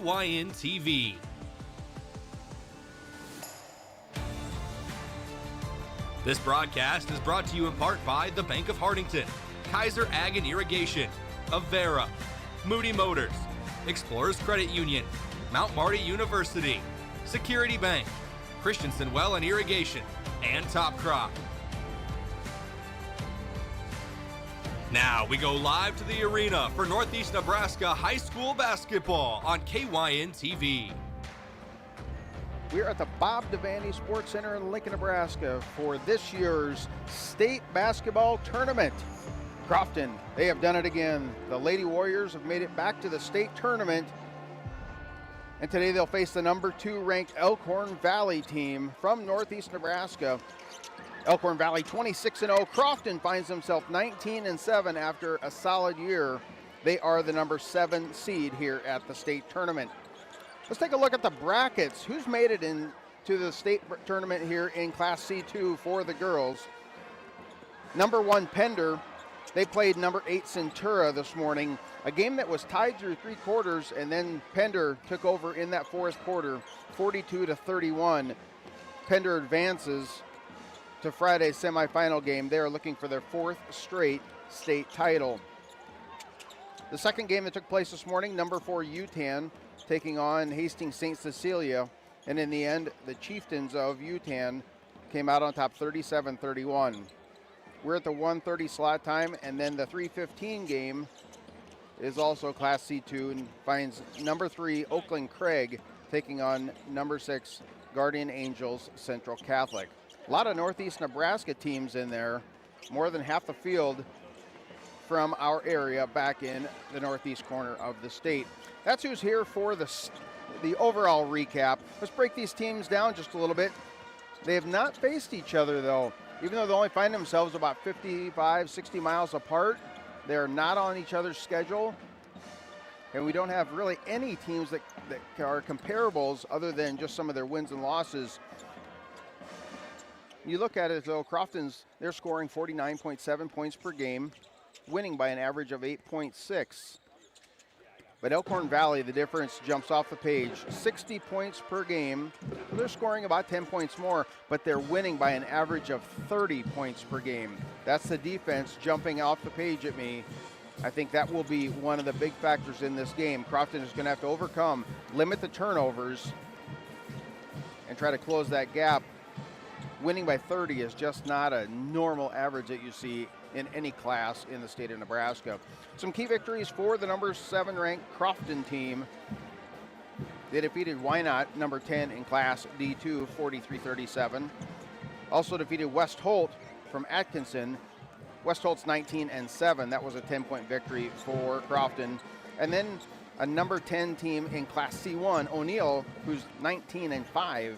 KYN TV. This broadcast is brought to you in part by the Bank of Hartington, Kaiser Ag and Irrigation, Avera, Moody Motors, Explorers Credit Union, Mount Marty University, Security Bank, Christensen Well and Irrigation, and Top Crop. Now we go live to the arena for Northeast Nebraska High School basketball on KYN TV. We're at the Bob Devaney Sports Center in Lincoln, Nebraska for this year's state basketball tournament. Crofton, they have done it again. The Lady Warriors have made it back to the state tournament. And today they'll face the number 2 ranked Elkhorn Valley team from Northeast Nebraska. Elkhorn Valley 26-0. Crofton finds himself 19-7 after a solid year. They are the number 7 seed here at the state tournament. Let's take a look at the brackets. Who's made it into the state tournament here in Class C2 for the girls? Number 1 Pender. They played number 8 Centura this morning. A game that was tied through 3 quarters, and then Pender took over in that 4th quarter, 42-31. Pender advances to Friday's semifinal game. They are looking for their 4th straight state title. The second game that took place this morning, number 4 Utan taking on Hastings St. Cecilia, and in the end, the Chieftains of Utan came out on top 37-31. We're at the 1:30 slot time, and then the 3:15 game is also Class C2 and finds number 3 Oakland Craig taking on number 6 Guardian Angels Central Catholic. A lot of Northeast Nebraska teams in there, more than half the field from our area back in the northeast corner of the state. That's who's here for the overall recap. Let's break these teams down just a little bit. They have not faced each other though. Even though they only find themselves about 55, 60 miles apart, they're not on each other's schedule. And we don't have really any teams that are comparables other than just some of their wins and losses. You look at it though, Crofton's, they're scoring 49.7 points per game, winning by an average of 8.6. But Elkhorn Valley, the difference jumps off the page. 60 points per game. They're scoring about 10 points more, but they're winning by an average of 30 points per game. That's the defense jumping off the page at me. I think that will be one of the big factors in this game. Crofton is going to have to overcome, limit the turnovers, and try to close that gap. Winning by 30 is just not a normal average that you see in any class in the state of Nebraska. Some key victories for the number 7 ranked Crofton team. They defeated Wynot, number 10 in Class D2, 43-37. Also defeated West Holt from Atkinson. West Holt's 19-7. That was a 10-point victory for Crofton. And then a number 10 team in Class C1, O'Neill, who's 19-5.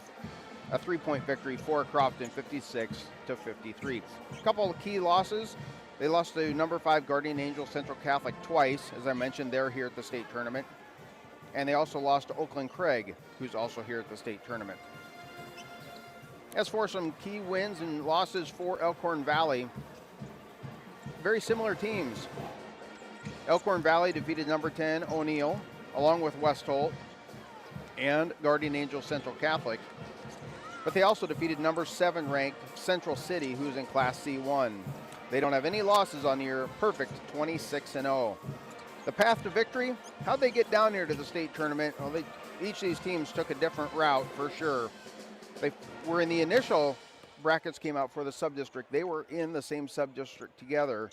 A 3-point victory for Crofton, 56-53. A couple of key losses. They lost to number 5 Guardian Angel Central Catholic twice. As I mentioned, they're here at the state tournament. And they also lost to Oakland Craig, who's also here at the state tournament. As for some key wins and losses for Elkhorn Valley, very similar teams. Elkhorn Valley defeated number 10 O'Neill, along with West Holt and Guardian Angel Central Catholic. But they also defeated number 7 ranked Central City, who's in Class C1. They don't have any losses on the year, perfect 26-0. The path to victory, how'd they get down here to the state tournament? Well, each of these teams took a different route for sure. They were in the initial brackets came out for the sub-district. They were in the same sub-district together.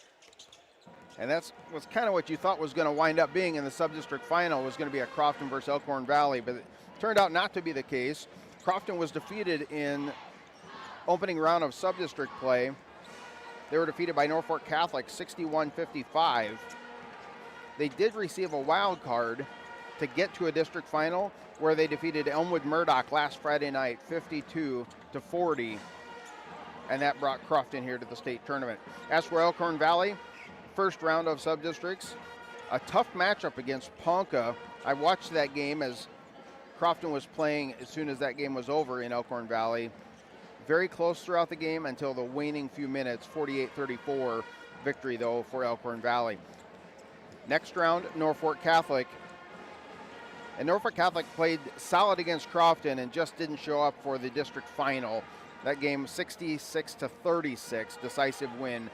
And that's was kind of what you thought was going to wind up being in the sub-district final, was going to be a Crofton versus Elkhorn Valley, but it turned out not to be the case. Crofton was defeated in opening round of sub-district play. They were defeated by Norfolk Catholic 61-55. They did receive a wild card to get to a district final where they defeated Elmwood Murdoch last Friday night 52-40. And that brought Crofton here to the state tournament. As for Elkhorn Valley, first round of sub-districts, a tough matchup against Ponca. I watched that game as Crofton was playing as soon as that game was over in Elkhorn Valley. Very close throughout the game until the waning few minutes, 48-34 victory though for Elkhorn Valley. Next round, Norfolk Catholic And Norfolk Catholic played solid against Crofton and just didn't show up for the district final. That game 66-36, decisive win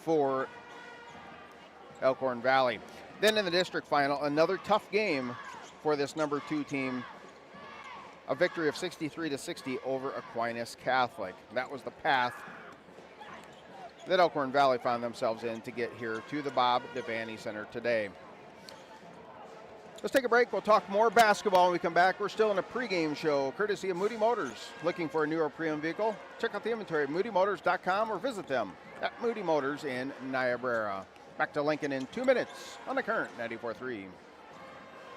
for Elkhorn Valley. Then in the district final, another tough game for this number 2 team. A victory of 63-60 over Aquinas Catholic. That was the path that Elkhorn Valley found themselves in to get here to the Bob Devaney Center today. Let's take a break. We'll talk more basketball when we come back. We're still in a pregame show, courtesy of Moody Motors. Looking for a newer pre-owned vehicle? Check out the inventory at moodymotors.com or visit them at Moody Motors in Niobrara. Back to Lincoln in 2 minutes on the Current 94.3.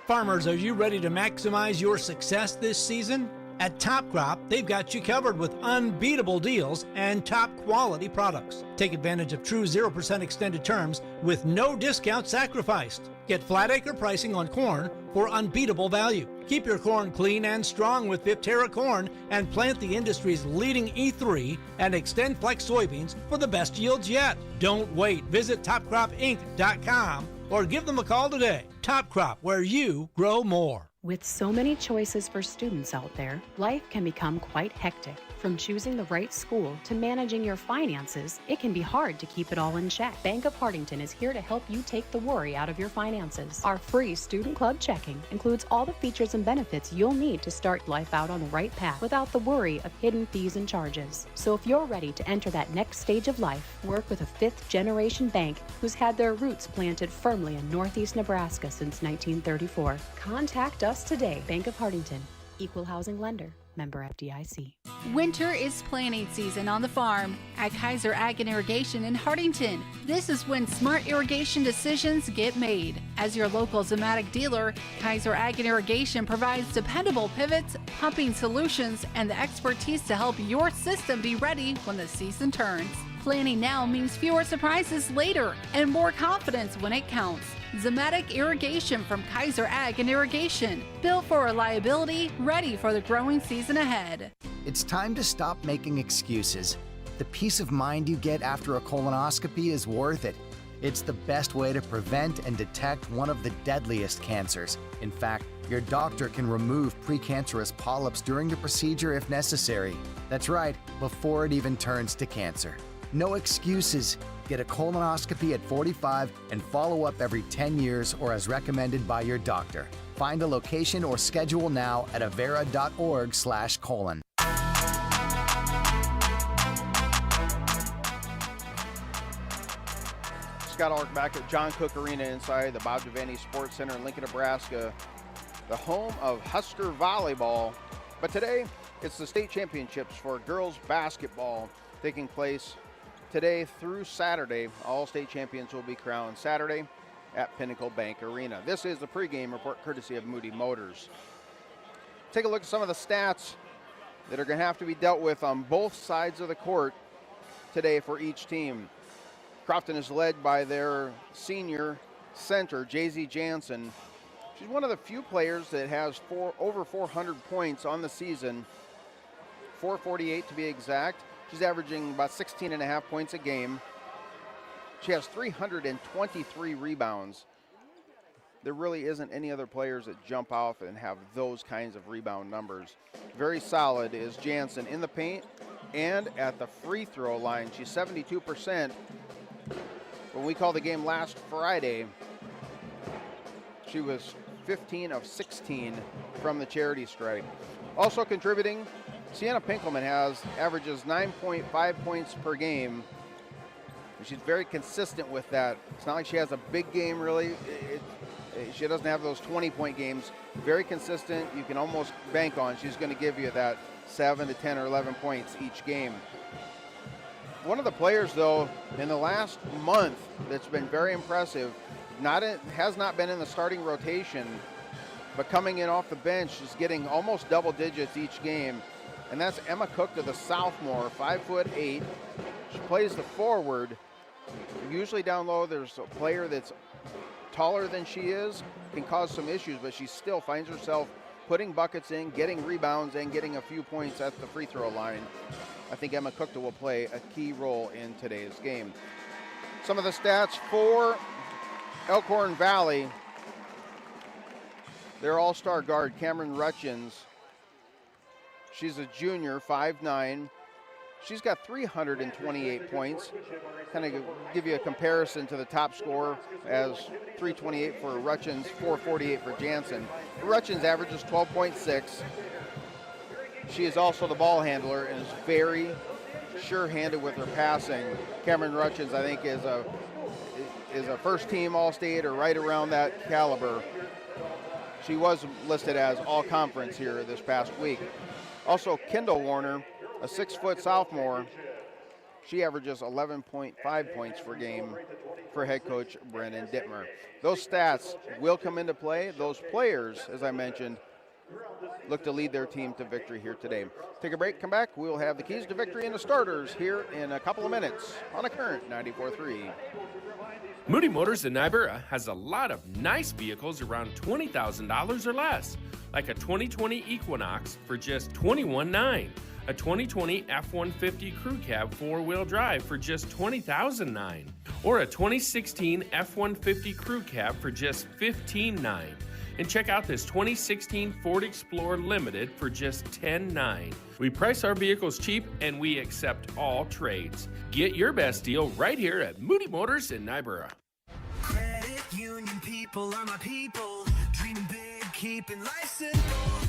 Farmers, are you ready to maximize your success this season? At Top Crop, they've got you covered with unbeatable deals and top quality products. Take advantage of true 0% extended terms with no discount sacrificed. Get flat acre pricing on corn for unbeatable value. Keep your corn clean and strong with Viptera corn and plant the industry's leading E3 and Extend Flex soybeans for the best yields yet. Don't wait. Visit topcropinc.com or give them a call today. Top Crop, where you grow more. With so many choices for students out there, life can become quite hectic. From choosing the right school to managing your finances, it can be hard to keep it all in check. Bank of Hardington is here to help you take the worry out of your finances. Our free Student Club checking includes all the features and benefits you'll need to start life out on the right path without the worry of hidden fees and charges. So if you're ready to enter that next stage of life, work with a fifth-generation bank who's had their roots planted firmly in Northeast Nebraska since 1934. Contact us today. Bank of Hardington, Equal Housing Lender. Member FDIC. Winter is planting season on the farm at Kaiser Ag and Irrigation in Hardington. This is when smart irrigation decisions get made. As your local Zematic dealer, Kaiser Ag and Irrigation provides dependable pivots, pumping solutions, and the expertise to help your system be ready when the season turns. Planning now means fewer surprises later and more confidence when it counts. Zematic Irrigation from Kaiser Ag and Irrigation. Built for reliability, ready for the growing season ahead. It's time to stop making excuses. The peace of mind you get after a colonoscopy is worth it. It's the best way to prevent and detect one of the deadliest cancers. In fact, your doctor can remove precancerous polyps during the procedure if necessary. That's right, before it even turns to cancer. No excuses. Get a colonoscopy at 45 and follow up every 10 years or as recommended by your doctor. Find a location or schedule now at avera.org/colon. Scott Ulrich back at John Cook Arena inside the Bob Devaney Sports Center in Lincoln, Nebraska, the home of Husker volleyball. But today, it's the state championships for girls basketball taking place today through Saturday. All state champions will be crowned Saturday at Pinnacle Bank Arena. This is the pregame report courtesy of Moody Motors. Take a look at some of the stats that are going to have to be dealt with on both sides of the court today for each team. Crofton is led by their senior center, JZ Jansen. She's one of the few players that has over 400 points on the season, 448 to be exact. She's averaging about 16 and a half points a game. She has 323 rebounds. There really isn't any other players that jump off and have those kinds of rebound numbers. Very solid is Jansen in the paint and at the free throw line. She's 72%. When we called the game last Friday, she was 15 of 16 from the charity stripe. Also contributing, Sienna Pinkelman averages 9.5 points per game. She's very consistent with that. It's not like she has a big game, really. She doesn't have those 20-point games. Very consistent. You can almost bank on she's going to give you that 7 to 10 or 11 points each game. One of the players, though, in the last month that's been very impressive, has not been in the starting rotation, but coming in off the bench is getting almost double digits each game. And that's Emma Cook, to the sophomore, 5'8". She plays the forward. Usually down low, there's a player that's taller than she is, can cause some issues, but she still finds herself putting buckets in, getting rebounds, and getting a few points at the free throw line. I think Emma Cook will play a key role in today's game. Some of the stats for Elkhorn Valley. their all-star guard, Cameron Rutchins. She's a junior, 5'9". She's got 328 points. Kind of give you a comparison to the top scorer as 328 for Rutchins, 448 for Jansen. Rutchins averages 12.6. She is also the ball handler and is very sure-handed with her passing. Cameron Rutchins, I think, is a first-team All-State or right around that caliber. She was listed as All-Conference here this past week. Also, Kendall Warner, a 6-foot sophomore. She averages 11.5 points per game for head coach Brennan Dittmer. Those stats will come into play. Those players, as I mentioned, look to lead their team to victory here today. Take a break, come back. We'll have the keys to victory and the starters here in a couple of minutes on a current 94.3. Moody Motors in Niobrara has a lot of nice vehicles around $20,000 or less, like a 2020 Equinox for just $21,900, a 2020 F-150 Crew Cab 4-wheel drive for just $20,009, or a 2016 F-150 Crew Cab for just $15,900. And check out this 2016 Ford Explorer Limited for just $10,900. We price our vehicles cheap and we accept all trades. Get your best deal right here at Moody Motors in Niobrara. Credit union people are my people. Dreaming big, keeping life simple.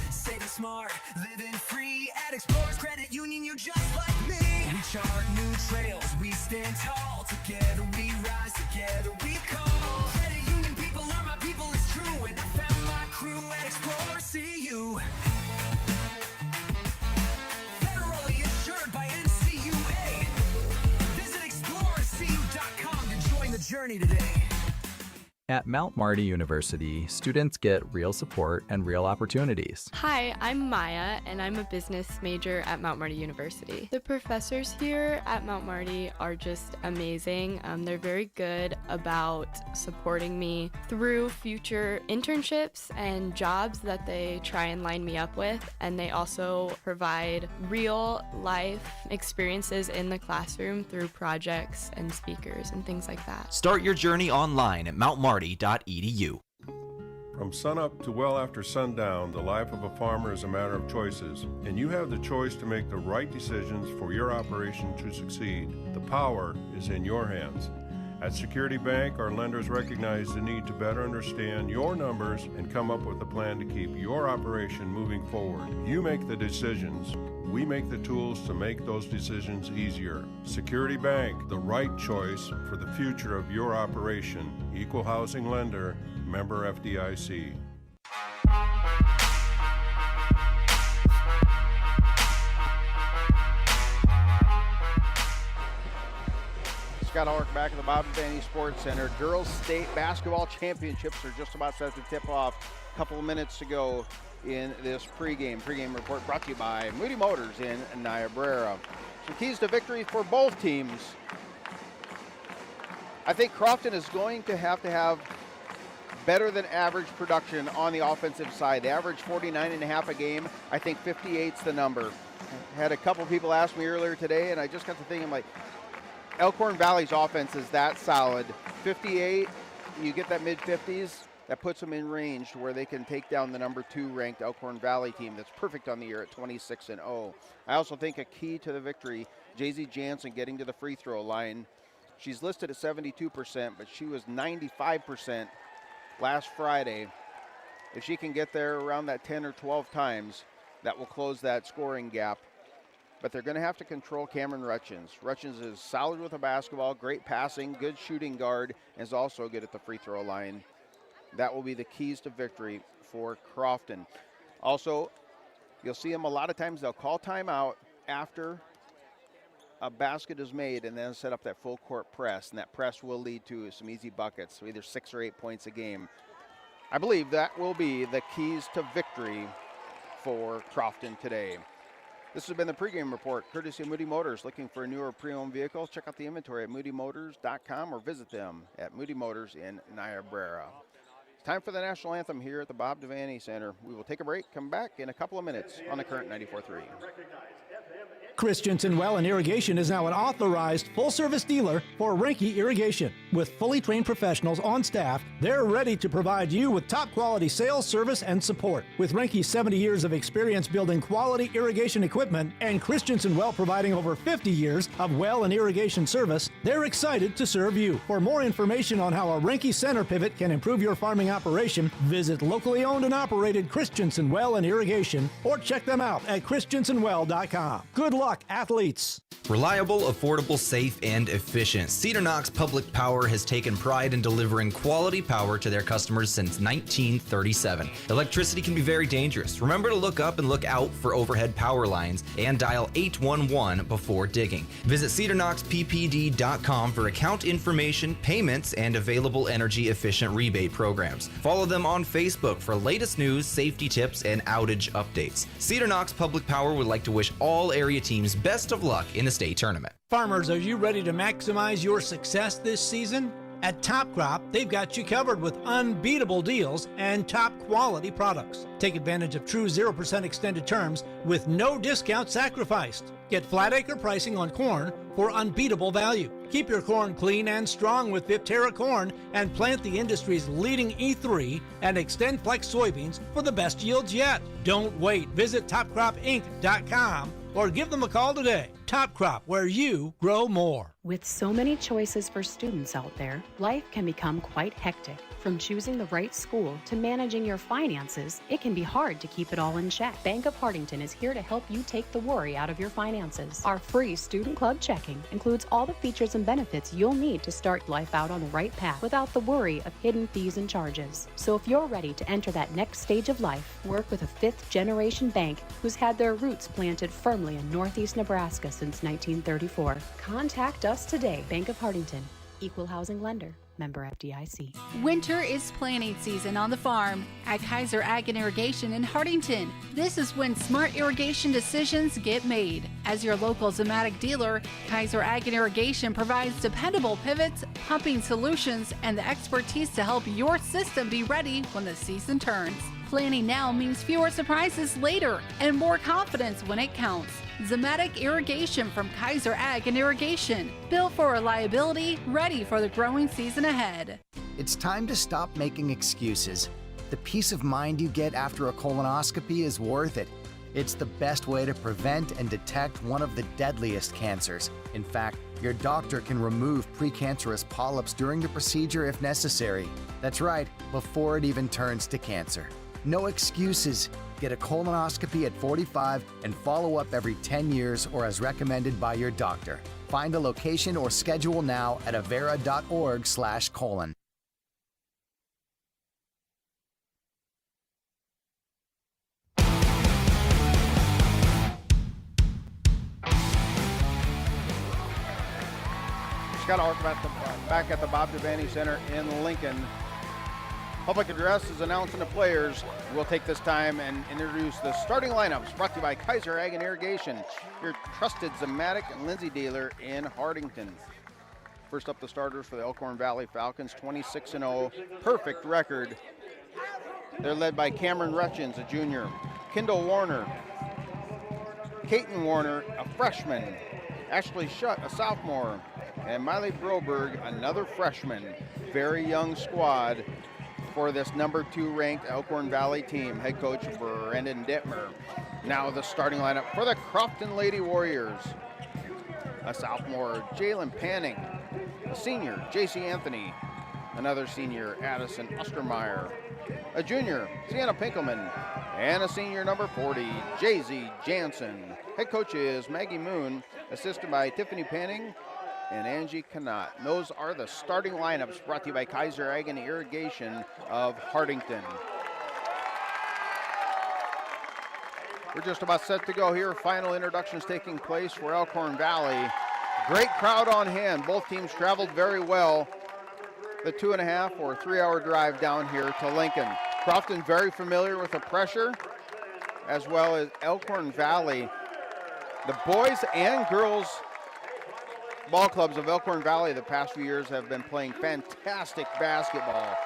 Saving smart, living free. At Explorers Credit Union, you're just like me. We chart new trails, we stand tall. Together we rise, together we call. Credit union people are my people, it's true. And I found my crew at Explorers CU. Federally insured by NCUA. Visit ExplorerCU.com to join the journey today. At Mount Marty University, students get real support and real opportunities. Hi, I'm Maya, and I'm a business major at Mount Marty University. The professors here at Mount Marty are just amazing. They're very good about supporting me through future internships and jobs that they try and line me up with, and they also provide real life experiences in the classroom through projects and speakers and things like that. Start your journey online at mountmarty.edu. From sunup to well after sundown, the life of a farmer is a matter of choices, and you have the choice to make the right decisions for your operation to succeed. The power is in your hands. At Security Bank, our lenders recognize the need to better understand your numbers and come up with a plan to keep your operation moving forward. You make the decisions. We make the tools to make those decisions easier. Security Bank, the right choice for the future of your operation. Equal housing lender, member FDIC. Scott Ulrich back at the Bob Devaney Sports Center. Girls State Basketball Championships are just about set to tip off. A couple of minutes to go in this pregame. Pregame report brought to you by Moody Motors in Niobrara. Some keys to victory for both teams. I think Crofton is going to have better than average production on the offensive side. They average 49.5 a game. I think 58's the number. I had a couple people ask me earlier today, and I just got to thinking, like, Elkhorn Valley's offense is that solid. 58, you get that mid-50s, that puts them in range where they can take down the number 2 ranked Elkhorn Valley team that's perfect on the year at 26-0. I also think a key to the victory, JZ Jansen getting to the free throw line. She's listed at 72%, but she was 95% last Friday. If she can get there around that 10 or 12 times, that will close that scoring gap. But they're going to have to control Cameron Rutchins. Rutchins is solid with a basketball, great passing, good shooting guard, and is also good at the free throw line. That will be the keys to victory for Crofton. Also, you'll see them a lot of times, they'll call timeout after a basket is made and then set up that full court press, and that press will lead to some easy buckets, so either 6 or 8 points a game. I believe that will be the keys to victory for Crofton today. This has been the pregame report, courtesy of Moody Motors. Looking for a newer pre-owned vehicle? Check out the inventory at moodymotors.com or visit them at Moody Motors in Niobrara. It's time for the national anthem here at the Bob Devaney Center. We will take a break, come back in a couple of minutes on the current 94.3. Christensen Well and Irrigation is now an authorized full-service dealer for Rinke Irrigation. With fully trained professionals on staff, they're ready to provide you with top quality sales, service, and support. With Reinke's 70 years of experience building quality irrigation equipment and Christensen Well providing over 50 years of well and irrigation service, they're excited to serve you. For more information on how a Reinke center pivot can improve your farming operation, visit locally owned and operated Christensen Well and Irrigation or check them out at christensenwell.com. Good luck, athletes. Reliable, affordable, safe, and efficient. Cedar Knox Public Power has taken pride in delivering quality power to their customers since 1937. Electricity can be very dangerous. Remember to look up and look out for overhead power lines and dial 811 before digging. Visit cedarknoxppd.com for account information, payments, and available energy-efficient rebate programs. Follow them on Facebook for latest news, safety tips, and outage updates. Cedar Knox Public Power would like to wish all area teams best of luck in the state tournament. Farmers, are you ready to maximize your success this season? At Top Crop, they've got you covered with unbeatable deals and top quality products. Take advantage of true 0% extended terms with no discount sacrificed. Get flat acre pricing on corn for unbeatable value. Keep your corn clean and strong with Viptera corn and plant the industry's leading E3 and Extend Flex soybeans for the best yields yet. Don't wait. Visit topcropinc.com or give them a call today. Top Crop, where you grow more. With so many choices for students out there, life can become quite hectic. From choosing the right school to managing your finances, it can be hard to keep it all in check. Bank of Hartington is here to help you take the worry out of your finances. Our free Student Club checking includes all the features and benefits you'll need to start life out on the right path without the worry of hidden fees and charges. So if you're ready to enter that next stage of life, work with a fifth-generation bank who's had their roots planted firmly in Northeast Nebraska since 1934. Contact us today. Bank of Hartington, Equal Housing Lender. Member FDIC. Winter is planting season on the farm at Kaiser Ag and Irrigation in Hartington. This is when smart irrigation decisions get made. As your local Zematic dealer, Kaiser Ag and Irrigation provides dependable pivots, pumping solutions, and the expertise to help your system be ready when the season turns. Planning now means fewer surprises later and more confidence when it counts. Zematic Irrigation from Kaiser Ag and Irrigation. Built for reliability, ready for the growing season ahead. It's time to stop making excuses. The peace of mind you get after a colonoscopy is worth it. It's the best way to prevent and detect one of the deadliest cancers. In fact, your doctor can remove precancerous polyps during the procedure if necessary. That's right, before it even turns to cancer. No excuses. Get a colonoscopy at 45 and follow up every 10 years or as recommended by your doctor. Find a location or schedule now at avera.org/colon. Scott Ulrich back at the Bob Devaney Center in Lincoln. Public address is announcing the players. We'll take this time and introduce the starting lineups brought to you by Kaiser Ag and Irrigation, your trusted Zematic and Lindsay dealer in Hartington. First up, the starters for the Elkhorn Valley Falcons, 26-0, perfect record. They're led by Cameron Rutchins, a junior, Kendall Warner, Caton Warner, a freshman, Ashley Shutt, a sophomore, and Miley Broberg, another freshman. Very young squad for this number 2 ranked Elkhorn Valley team. Head coach Brendan Dittmer. Now the starting lineup for the Crofton Lady Warriors. A sophomore, Jalen Panning. A senior, JC Anthony. Another senior, Addison Ostermeyer. A junior, Sienna Pinkelman. And a senior, number 40, JZ Jansen. Head coach is Maggie Moon, assisted by Tiffany Panning and Angie Canott. And those are the starting lineups brought to you by Kaiser Ag and Irrigation of Hartington. We're just about set to go here. Final introductions taking place for Elkhorn Valley. Great crowd on hand. Both teams traveled very well. The 2.5 or 3 hour drive down here to Lincoln. Crofton very familiar with the pressure, as well as Elkhorn Valley. The boys and girls ball clubs of Elkhorn Valley the past few years have been playing fantastic basketball.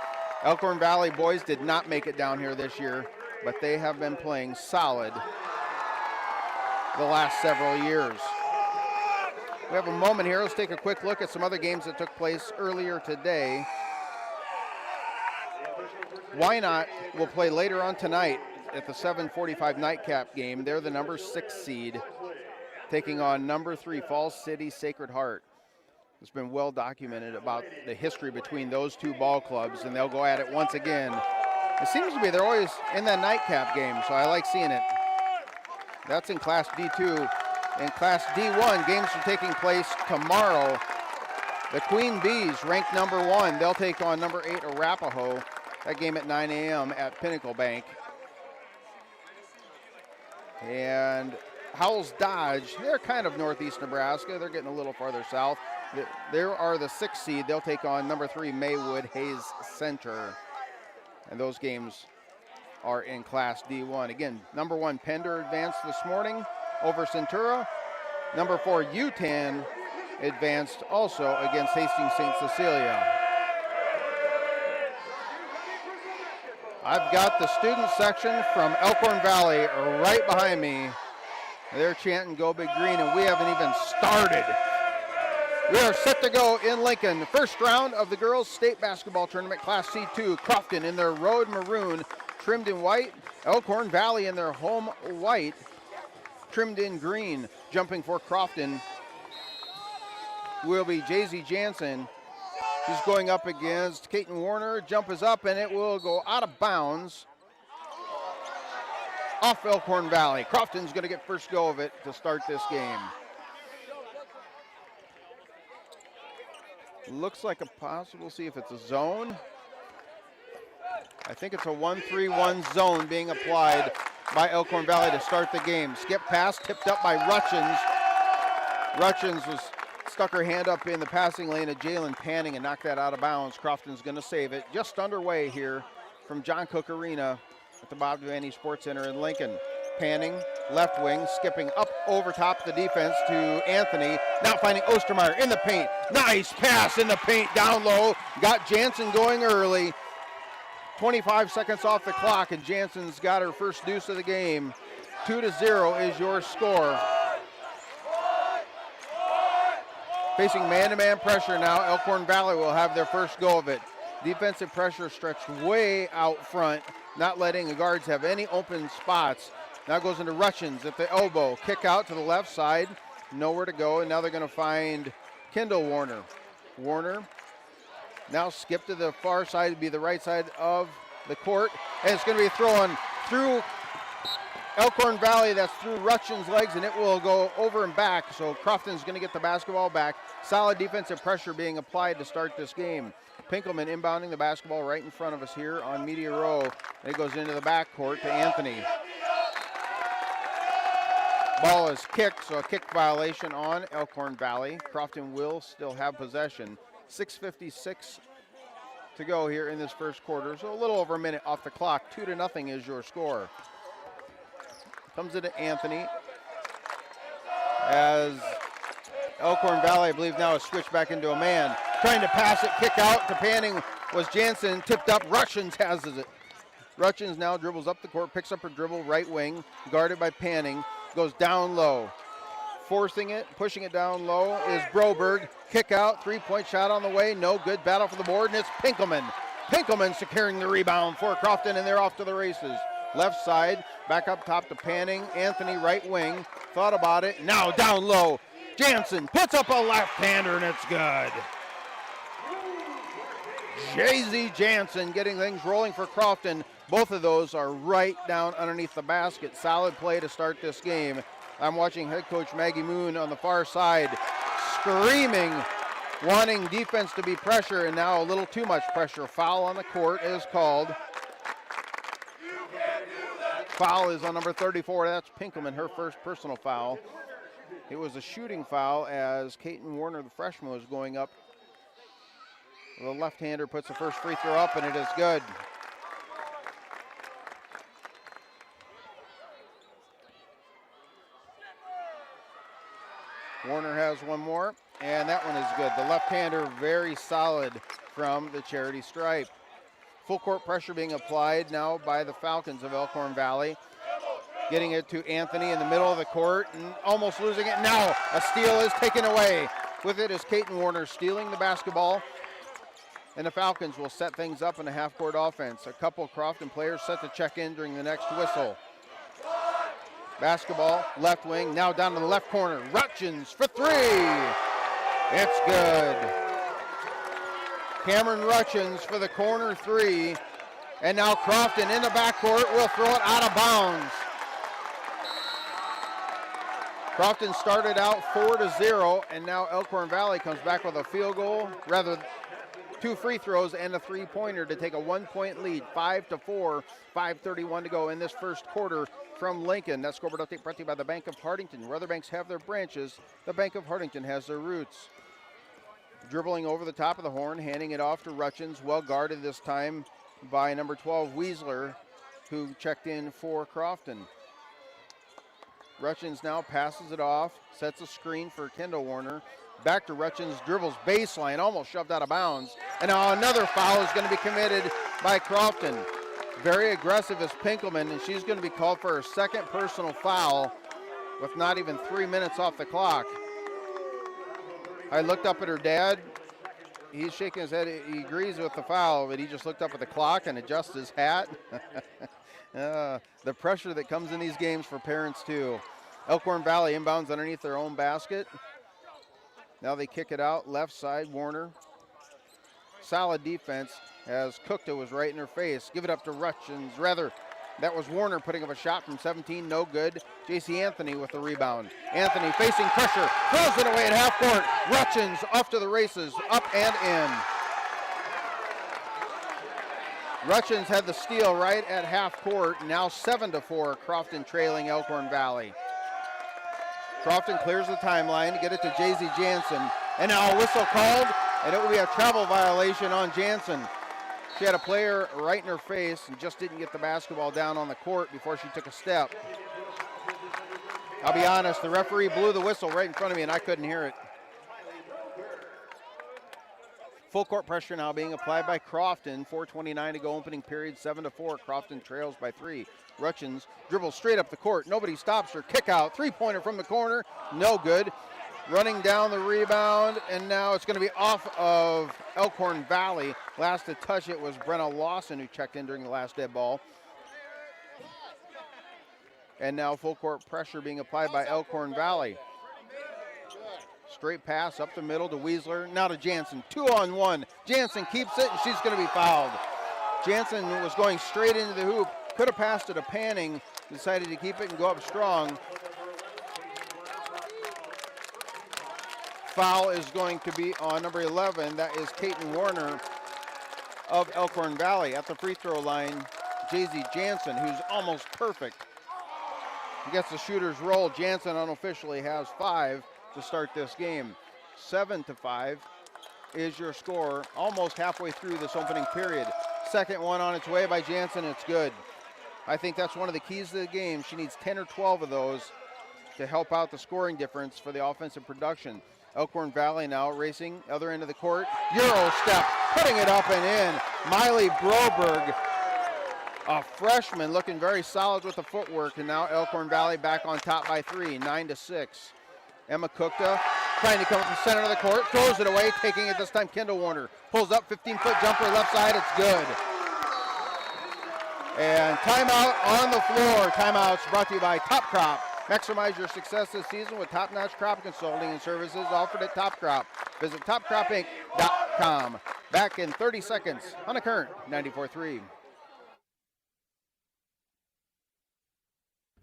Elkhorn Valley boys did not make it down here this year, but they have been playing solid the last several years. We have a moment here. Let's take a quick look at some other games that took place earlier today. Wynot will play later on tonight at the 7:45 nightcap game. They're the number 6 seed, taking on number 3 Falls City Sacred Heart. It's been well documented about the history between those two ball clubs, and they'll go at it once again. It seems to be they're always in that nightcap game, so I like seeing it. That's in Class D2. In Class D1, games are taking place tomorrow. The Queen Bees, ranked number 1, they'll take on number 8 Arapahoe. That game at 9 a.m. at Pinnacle Bank. And Howells Dodge, they're kind of northeast Nebraska. They're getting a little farther south. They are the 6th seed. They'll take on number 3 Maywood Hayes Center. And those games are in Class D1. Again, number 1 Pender advanced this morning over Centura. Number 4 UTAN advanced also against Hastings St. Cecilia. I've got the student section from Elkhorn Valley right behind me. They're chanting Go Big Green, and we haven't even started. We are set to go in Lincoln. First round of the girls' state basketball tournament, Class C2. Crofton in their road maroon, trimmed in white. Elkhorn Valley in their home white, trimmed in green. Jumping for Crofton will be Jay-Z Jansen. She's going up against Caton Warner. Jump is up, and it will go out of bounds off Elkhorn Valley. Crofton's going to get first go of it to start this game. Looks like a possible, see if it's a zone. I think it's a 1-3-1 zone being applied by Elkhorn Valley to start the game. Skip pass, tipped up by Rutchins. Rutchins was stuck her hand up in the passing lane of Jalen Panning and knocked that out of bounds. Crofton's going to save it. Just underway here from John Cook Arena at the Bob Devaney Sports Center in Lincoln. Panning, left wing, skipping up over top of the defense to Anthony. Now finding Ostermeyer in the paint. Nice pass in the paint down low. Got Jansen going early. 25 seconds off the clock, and Jansen's got her first deuce of the game. 2-0 is your score. Facing man-to-man pressure now, Elkhorn Valley will have their first go of it. Defensive pressure stretched way out front, not letting the guards have any open spots. Now goes into Rutchins at the elbow. Kick out to the left side, nowhere to go, and now they're going to find Kendall Warner. Warner now skip to the far side, to be the right side of the court, and it's going to be thrown through Elkhorn Valley. That's through Rutchins' legs, and it will go over and back, so Crofton's going to get the basketball back. Solid defensive pressure being applied to start this game. Pinkelman inbounding the basketball right in front of us here on Media Row, and it goes into the backcourt to Anthony. Ball is kicked, so a kick violation on Elkhorn Valley. Crofton will still have possession. 6:56 to go here in this first quarter, so a little over a minute off the clock. 2-0 is your score. Comes into Anthony as Elkhorn Valley, I believe, now has switched back into a man. Trying to pass it, kick out to Panning was Jansen, tipped up. Rutchins has it. Rutchins now dribbles up the court, picks up her dribble, right wing, guarded by Panning, goes down low. Forcing it, pushing it down low is Broberg. Kick out, three-point shot on the way, no good. Battle for the board, and it's Pinkelman. Pinkelman securing the rebound for Crofton, and they're off to the races. Left side, back up top to Panning. Anthony, right wing, thought about it. Now down low. Jansen puts up a left-hander, and it's good. Jay-Z Jansen getting things rolling for Crofton. Both of those are right down underneath the basket. Solid play to start this game. I'm watching head coach Maggie Moon on the far side screaming, wanting defense to be pressure, and now a little too much pressure. Foul on the court is called. Foul is on number 34. That's Pinkelman, her first personal foul. It was a shooting foul as Caton Warner, the freshman, was going up. The left-hander puts the first free throw up, and it is good. Warner has one more, and that one is good. The left-hander very solid from the charity stripe. Full court pressure being applied now by the Falcons of Elkhorn Valley. Getting it to Anthony in the middle of the court and almost losing it. Now a steal is taken away. With it is Caton Warner stealing the basketball. And the Falcons will set things up in a half-court offense. A couple of Crofton players set to check in during the next whistle. Basketball, left wing, now down to the left corner. Rutchins for three. It's good. Cameron Rutchins for the corner three. And now Crofton in the backcourt will throw it out of bounds. Crofton started out 4-0, and now Elkhorn Valley comes back with a field goal, rather 2 free throws and a three-pointer to take a 1-point lead, 5-4, 5:31 to go in this first quarter from Lincoln. That scoreboard update brought to you by the Bank of Hardington. Where other banks have their branches, the Bank of Hardington has their roots. Dribbling over the top of the horn, handing it off to Rutchins, well guarded this time by number 12, Weisler, who checked in for Crofton. Rutchins now passes it off, sets a screen for Kendall Warner. Back to Rutchins, dribbles baseline, almost shoved out of bounds. And now another foul is going to be committed by Crofton. Very aggressive is Pinkelman, and she's going to be called for her second personal foul with not even 3 minutes off the clock. I looked up at her dad. He's shaking his head. He agrees with the foul, but he just looked up at the clock and adjusted his hat. The pressure that comes in these games for parents too. Elkhorn Valley inbounds underneath their own basket. Now they kick it out, left side, Warner. Solid defense as Cookta was right in her face. Give it up to Rutchins. Rather, that was Warner putting up a shot from 17, no good. J.C. Anthony with the rebound. Anthony facing pressure, throws it away at half court. Rutchins off to the races, up and in. Rutchins had the steal right at half court, now 7-4, Crofton trailing Elkhorn Valley. Crofton clears the timeline to get it to J.Z. Jansen. And now a whistle called, and it will be a travel violation on Jansen. She had a player right in her face and just didn't get the basketball down on the court before she took a step. I'll be honest, the referee blew the whistle right in front of me and I couldn't hear it. Full court pressure now being applied by Crofton. 4:29 to go, opening period, 7-4. Crofton trails by 3. Rutchins dribbles straight up the court. Nobody stops her. Kick out, three-pointer from the corner, no good. Running down the rebound, and now it's going to be off of Elkhorn Valley. Last to touch it was Brenna Lawson, who checked in during the last dead ball. And now full court pressure being applied by Elkhorn Valley. Straight pass up the middle to Weisler, now to Jansen, 2-on-1. Jansen keeps it, and she's going to be fouled. Jansen was going straight into the hoop, could have passed it to Panning, decided to keep it and go up strong. Foul is going to be on number 11, that is Caton Warner of Elkhorn Valley. At the free throw line, J.Z. Jansen, who's almost perfect. He gets the shooter's roll. Jansen unofficially has 5 to start this game. 7-5 is your score, almost halfway through this opening period. Second one on its way by Jansen, it's good. I think that's one of the keys to the game. She needs 10 or 12 of those to help out the scoring difference for the offensive production. Elkhorn Valley now racing, other end of the court. Euro step, putting it up and in. Miley Broberg, a freshman, looking very solid with the footwork, and now Elkhorn Valley back on top by 3, 9-6. Emma Cookta trying to come up the center of the court, throws it away, taking it this time Kendall Warner. Pulls up, 15-foot jumper left side, it's good. And timeout on the floor. Timeouts brought to you by Top Crop. Maximize your success this season with top-notch crop consulting and services offered at Top Crop. Visit topcropinc.com. Back in 30 seconds on the current 94.3.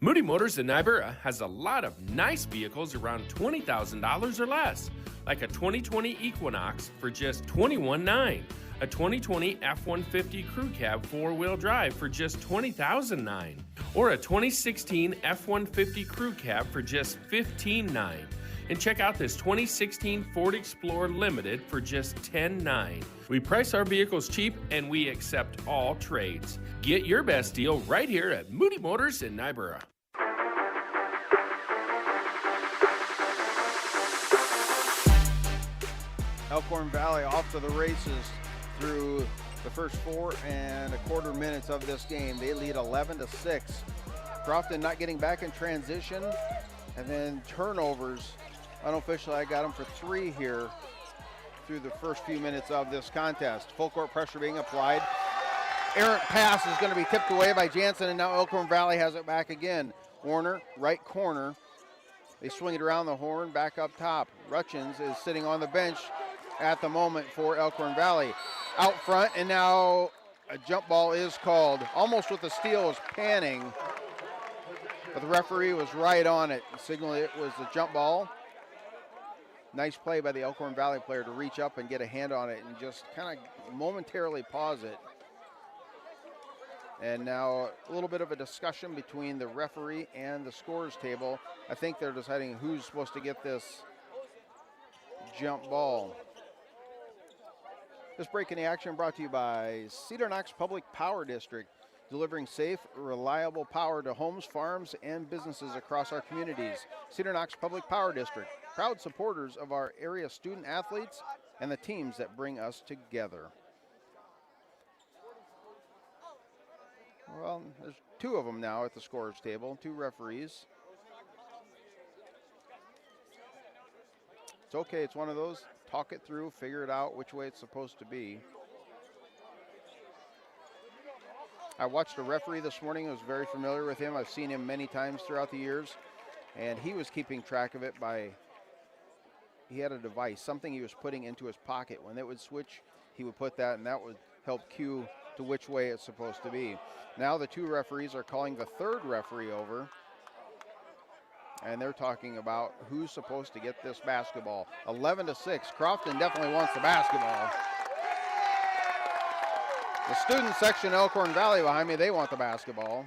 Moody Motors in Niobrara has a lot of nice vehicles around $20,000 or less, like a 2020 Equinox for just $21,900, a 2020 F-150 Crew Cab 4-wheel drive for just $20,009, or a 2016 F-150 Crew Cab for just $15,900. And check out this 2016 Ford Explorer Limited for just $10,900. We price our vehicles cheap and we accept all trades. Get your best deal right here at Moody Motors in Niobrara. Elkhorn Valley off to the races through the first 4 1/4 minutes of this game. They lead 11-6. Crofton not getting back in transition. And then turnovers. Unofficially, I got them for 3 here through the first few minutes of this contest. Full court pressure being applied. Errant pass is going to be tipped away by Jansen, and now Elkhorn Valley has it back again. Warner, right corner. They swing it around the horn, back up top. Rutchins is sitting on the bench at the moment for Elkhorn Valley. Out front, and now a jump ball is called. Almost with the steal, was panning, but the referee was right on it. Signaling it was a jump ball. Nice play by the Elkhorn Valley player to reach up and get a hand on it and just kind of momentarily pause it. And now a little bit of a discussion between the referee and the scorers table. I think they're deciding who's supposed to get this jump ball. This break in the action brought to you by Cedar Knox Public Power District, delivering safe, reliable power to homes, farms, and businesses across our communities. Cedar Knox Public Power District, proud supporters of our area student athletes and the teams that bring us together. Well, there's 2 of them now at the scorers table, 2 referees. It's okay, it's one of those, talk it through, figure it out which way it's supposed to be. I watched a referee this morning. I was very familiar with him. I've seen him many times throughout the years, and he was keeping track of it by, he had a device, something he was putting into his pocket. When it would switch, he would put that, and that would help cue to which way it's supposed to be. Now the 2 referees are calling the 3rd referee over, and they're talking about who's supposed to get this basketball. 11-6, Crofton definitely wants the basketball. The student section, Elkhorn Valley behind me, they want the basketball.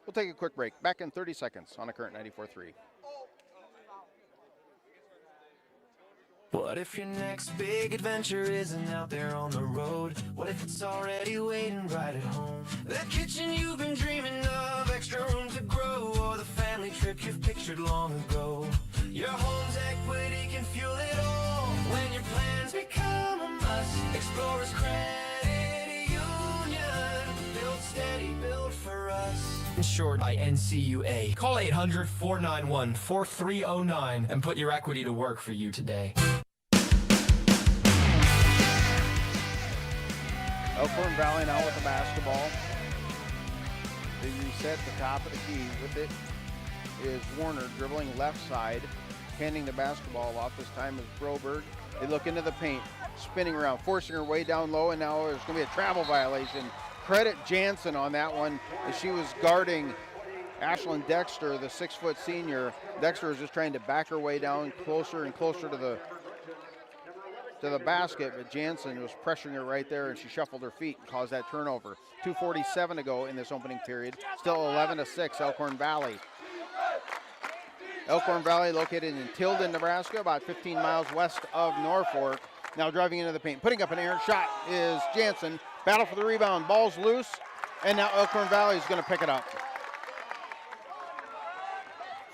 We'll take a quick break. Back in 30 seconds on a current 94.3. What if your next big adventure isn't out there on the road? What if it's already waiting right at home? That kitchen you've been dreaming of, extra room to grow, or the family trip you've pictured long ago. Your home's equity can fuel it all. When your plans become a must, Explorers Credit Union. Build steady, build for us. Insured by NCUA. Call 800-491-4309 and put your equity to work for you today. Elkhorn Valley now with the basketball. They reset the top of the key. With it is Warner dribbling left side, handing the basketball off. This time is Broberg. They look into the paint, spinning around, forcing her way down low, and now there's going to be a travel violation. Credit Jansen on that one as she was guarding Ashlyn Dexter, the 6-foot senior. Dexter was just trying to back her way down closer and closer to the basket, but Jansen was pressuring her right there, and she shuffled her feet and caused that turnover. 2:47 to go in this opening period. Still 11-6, Elkhorn Valley. Elkhorn Valley located in Tilden, Nebraska, about 15 miles west of Norfolk. Now driving into the paint, putting up an errant shot is Jansen. Battle for the rebound, ball's loose, and now Elkhorn Valley is going to pick it up.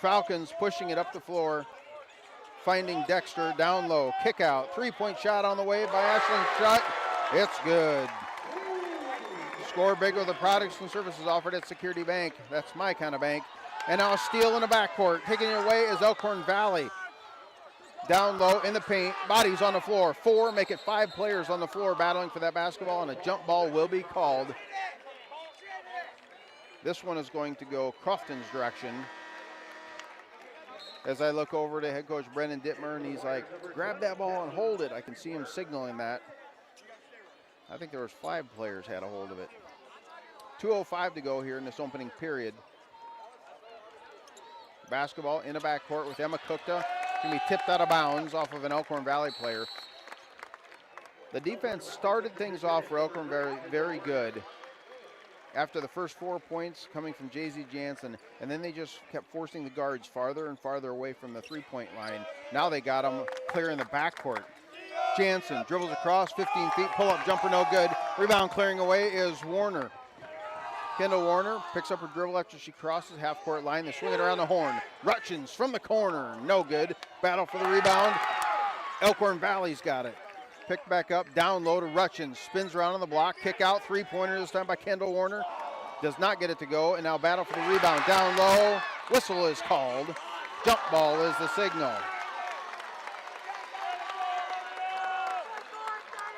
Falcons pushing it up the floor, finding Dexter down low, kick out, 3-point shot on the way by Ashlyn Shutt. It's good. Score big with the products and services offered at Security Bank. That's my kind of bank. And now a steal in the backcourt. Taking it away is Elkhorn Valley. Down low in the paint, bodies on the floor. 4, make it 5 players on the floor battling for that basketball, and a jump ball will be called. This one is going to go Crofton's direction. As I look over to head coach Brendan Dittmer, and he's like, grab that ball and hold it. I can see him signaling that. I think there was 5 players had a hold of it. 2:05 to go here in this opening period. Basketball in the backcourt with Emma Kukta. Going to be tipped out of bounds off of an Elkhorn Valley player. The defense started things off for Elkhorn very, very good. After the first 4 points coming from J.Z. Jansen, and then they just kept forcing the guards farther and farther away from the 3-point line. Now they got them clear in the backcourt. Jansen dribbles across, 15 feet, pull-up jumper, no good. Rebound clearing away is Warner. Kendall Warner picks up her dribble after she crosses half-court line. They swing it around the horn. Rutchins from the corner, no good. Battle for the rebound. Elkhorn Valley's got it. Picked back up, down low to Rutchins. Spins around on the block, kick out, 3-pointer this time by Kendall Warner. Does not get it to go, and now battle for the rebound. Down low, whistle is called. Jump ball is the signal.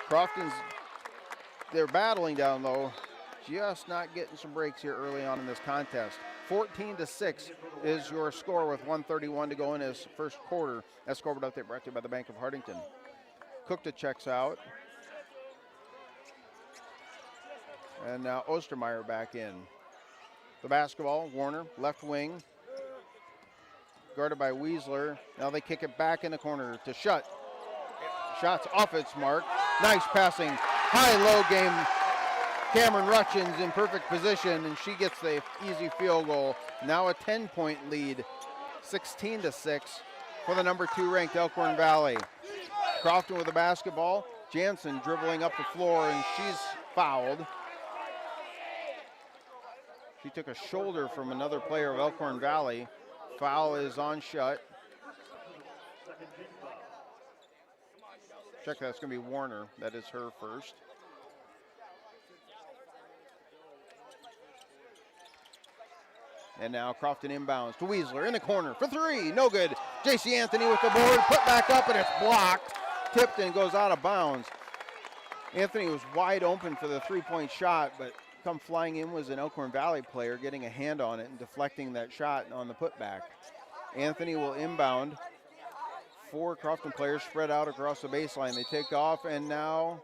Crofton's, they're battling down low, just not getting some breaks here early on in this contest. 14-6 is your score with 1:31 to go in this first quarter. That scoreboard update brought to you by the Bank of Hartington. Cookta checks out. And now Ostermeyer back in. The basketball, Warner, left wing. Guarded by Weisler. Now they kick it back in the corner to Shutt. Shots off its mark. Nice passing. High-low game. Cameron Rutchins in perfect position, and she gets the easy field goal. Now a 10-point lead, 16-6 for the number 2 ranked Elkhorn Valley. Crofton with the basketball. Jansen dribbling up the floor, and she's fouled. She took a shoulder from another player of Elkhorn Valley. Foul is on Shutt. Check, that's going to be Warner. That is her first. And now Crofton inbounds to Weisler in the corner for 3. No good. J.C. Anthony with the board. Put back up, and it's blocked. Tipped and goes out of bounds. Anthony was wide open for the 3-point shot, but come flying in was an Elkhorn Valley player getting a hand on it and deflecting that shot on the putback. Anthony will inbound. 4 Crofton players spread out across the baseline. They take off, and now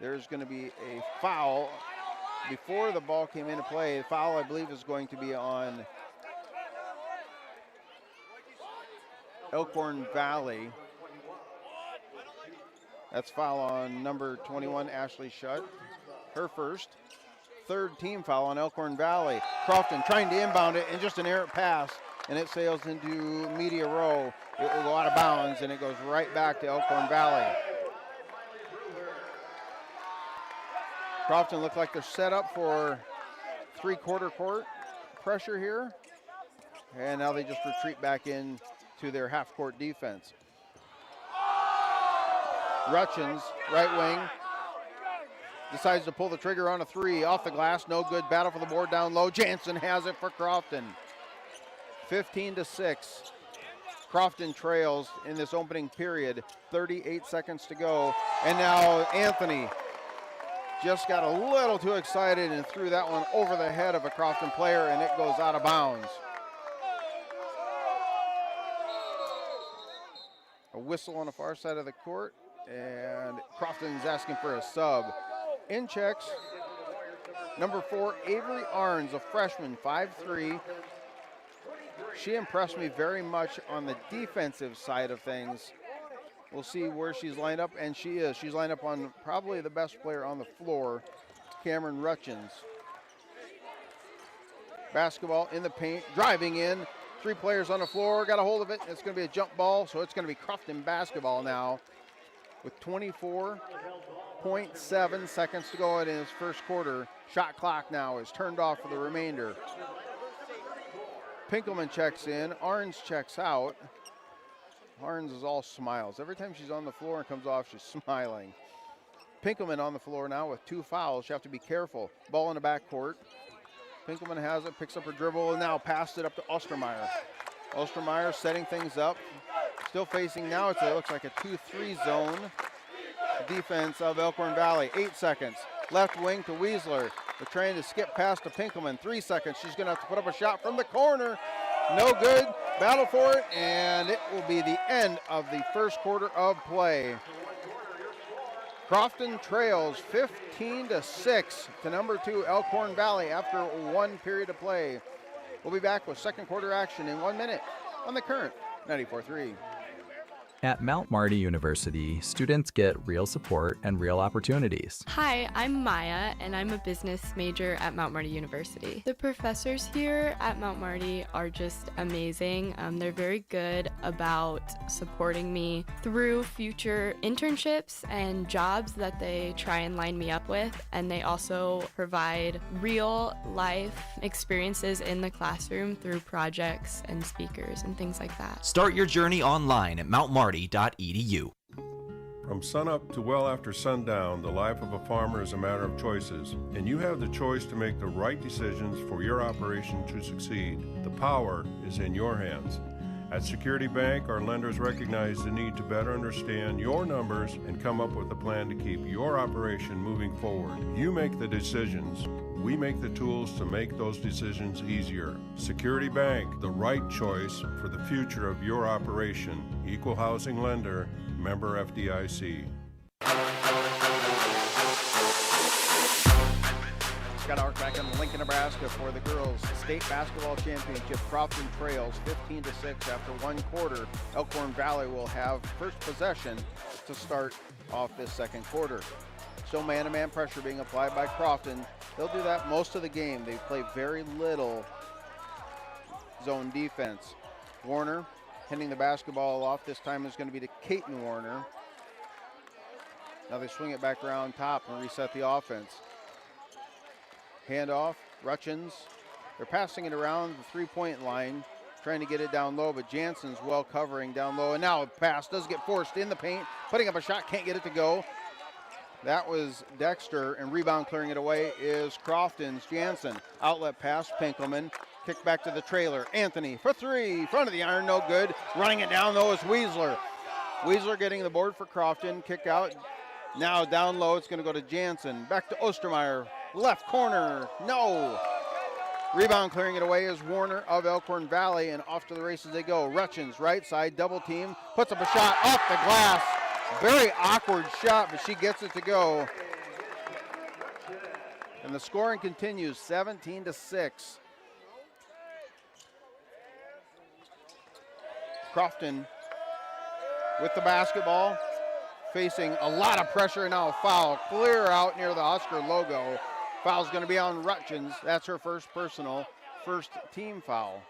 there's going to be a foul. Before the ball came into play, the foul, I believe, is going to be on Elkhorn Valley. That's foul on number 21, Ashley Shutt. Her first. Third team foul on Elkhorn Valley. Crofton trying to inbound it, and just an errant pass, and it sails into media row. It will go out of bounds, and it goes right back to Elkhorn Valley. Crofton look like they're set up for 3-quarter court pressure here. And now they just retreat back in to their half-court defense. Rutchins, right wing, decides to pull the trigger on a 3. Off the glass, no good. Battle for the board down low. Jansen has it for Crofton. 15-6. Crofton trails in this opening period. 38 seconds to go. And now Anthony just got a little too excited and threw that one over the head of a Crofton player, and it goes out of bounds. A whistle on the far side of the court, and Crofton's asking for a sub. In checks, number 4, Avery Arns, a freshman, 5'3". She impressed me very much on the defensive side of things. We'll see where she's lined up, and she is. She's lined up on probably the best player on the floor, Cameron Rutchins. Basketball in the paint, driving in. 3 players on the floor, got a hold of it. It's going to be a jump ball, so it's going to be Crofton basketball now with 24.7 seconds to go in his first quarter. Shot clock now is turned off for the remainder. Pinkelman checks in, Arns checks out. Arns is all smiles. Every time she's on the floor and comes off, she's smiling. Pinkelman on the floor now with 2 fouls. You have to be careful. Ball in the backcourt. Pinkelman has it, picks up her dribble, and now passed it up to Ostermeyer. Ostermeyer setting things up. Still facing now, it looks like a 2-3 zone defense of Elkhorn Valley. 8 seconds. Left wing to Weisler. They're trying to skip past to Pinkelman. 3 seconds. She's going to have to put up a shot from the corner. No good. Battle for it, and it will be the end of the first quarter of play. Crofton trails 15-6 to number 2 Elkhorn Valley after 1 period of play. We'll be back with second quarter action in 1 minute on the Current 94.3. At Mount Marty University, students get real support and real opportunities. Hi, I'm Maya, and I'm a business major at Mount Marty University. The professors here at Mount Marty are just amazing. They're very good about supporting me through future internships and jobs that they try and line me up with, and they also provide real life experiences in the classroom through projects and speakers and things like that. Start your journey online at mountmarty.edu. From sunup to well after sundown, the life of a farmer is a matter of choices, and you have the choice to make the right decisions for your operation to succeed. The power is in your hands. At Security Bank, our lenders recognize the need to better understand your numbers and come up with a plan to keep your operation moving forward. You make the decisions. We make the tools to make those decisions easier. Security Bank, the right choice for the future of your operation. Equal housing lender, member FDIC. Got our back in Lincoln, Nebraska for the girls' state basketball championship. Crofton trails 15-6 after one quarter. Elkhorn Valley will have first possession to start off this second quarter. Still man-to-man pressure being applied by Crofton. They'll do that most of the game. They play very little zone defense. Warner handing the basketball off. This time is going to be to Caton Warner. Now they swing it back around top and reset the offense. Handoff, Rutchins. They're passing it around the three-point line, trying to get it down low, but Jansen's well covering down low. And now a pass does get forced in the paint, putting up a shot, can't get it to go. That was Dexter, and rebound clearing it away is Crofton's Jansen. Outlet pass, Pinkelman. Kick back to the trailer. Anthony for three, front of the iron, no good. Running it down though is Weisler. Weisler getting the board for Crofton. Kick out. Now down low, it's going to go to Jansen. Back to Ostermeyer. Left corner, no. Rebound clearing it away is Warner of Elkhorn Valley, and off to the races they go. Rutchins, right side, double team, puts up a shot off the glass. Very awkward shot, but she gets it to go. And the scoring continues, 17-6. Crofton with the basketball, facing a lot of pressure, and now a foul. Clear out near the Husker logo. Foul's going to be on Rutchins. That's her first personal, first team foul.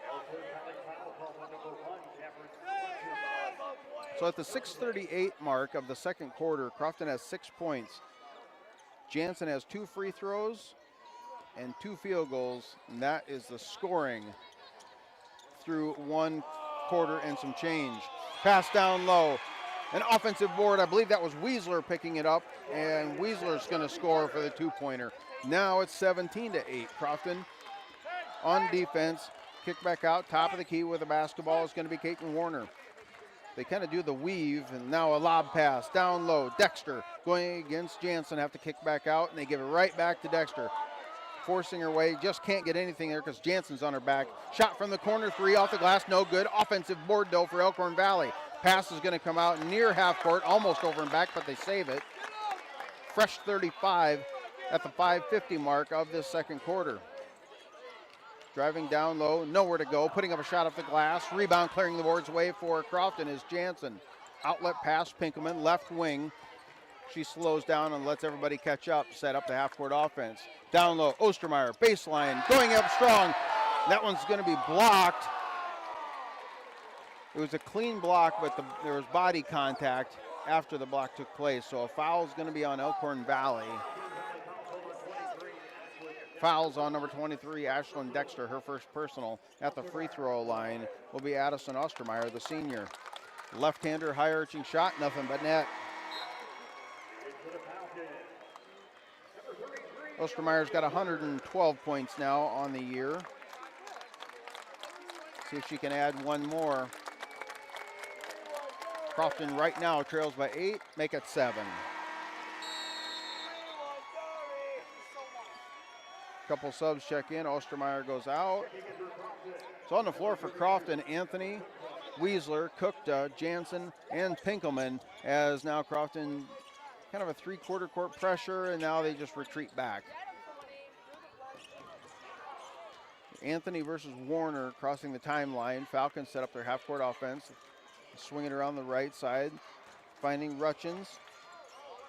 So at the 6:38 mark of the second quarter, Crofton has 6 points. Jansen has 2 free throws and 2 field goals, and that is the scoring through one quarter and some change. Pass down low. An offensive board, I believe that was Weisler picking it up, and Weisler's going to score for the two-pointer. Now it's 17-8. Crofton on defense. Kick back out, top of the key with the basketball is going to be Caton Warner. They kind of do the weave, and now a lob pass down low. Dexter going against Jansen, have to kick back out, and they give it right back to Dexter. Forcing her way, just can't get anything there because Jansen's on her back. Shot from the corner, 3 off the glass, no good. Offensive board though for Elkhorn Valley. Pass is going to come out near half court, almost over and back, but they save it. Fresh 35 at the 5:50 mark of this second quarter. Driving down low, nowhere to go, putting up a shot off the glass. Rebound clearing the boards away for Crofton is Jansen. Outlet pass, Pinkelman, left wing. She slows down and lets everybody catch up, set up the half-court offense. Down low, Ostermeyer, baseline, going up strong. That one's going to be blocked. It was a clean block, but there was body contact after the block took place. So a foul is going to be on Elkhorn Valley. Fouls on number 23, Ashlyn Dexter, her first personal at the free throw line will be Addison Ostermeyer, the senior. Left-hander, high-arching shot, nothing but net. Ostermeyer's got 112 points now on the year. See if she can add one more. Crofton right now trails by 8, make it 7. Couple subs check in. Ostermeyer goes out. So on the floor for Crofton, Anthony, Weisler, Kukta, Jansen, and Pinkelman, as now Crofton kind of a three-quarter court pressure, and now they just retreat back. Anthony versus Warner crossing the timeline. Falcons set up their half-court offense. Swing it around the right side, finding Rutchins.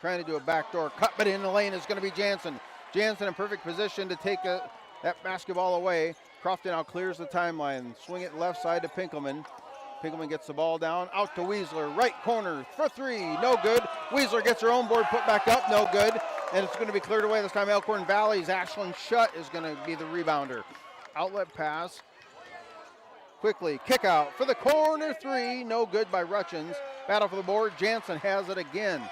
Trying to do a backdoor cut, but in the lane is going to be Jansen. Jansen in perfect position to take that basketball away. Crofton now clears the timeline. Swing it left side to Pinkelman. Pinkelman gets the ball down, out to Weisler. Right corner for 3, no good. Weisler gets her own board put back up, no good. And it's going to be cleared away this time. Elkhorn Valley's Ashlyn Shutt is going to be the rebounder. Outlet pass. Quickly, kick out for the corner 3, no good by Rutchins. Battle for the board. Jansen has it again.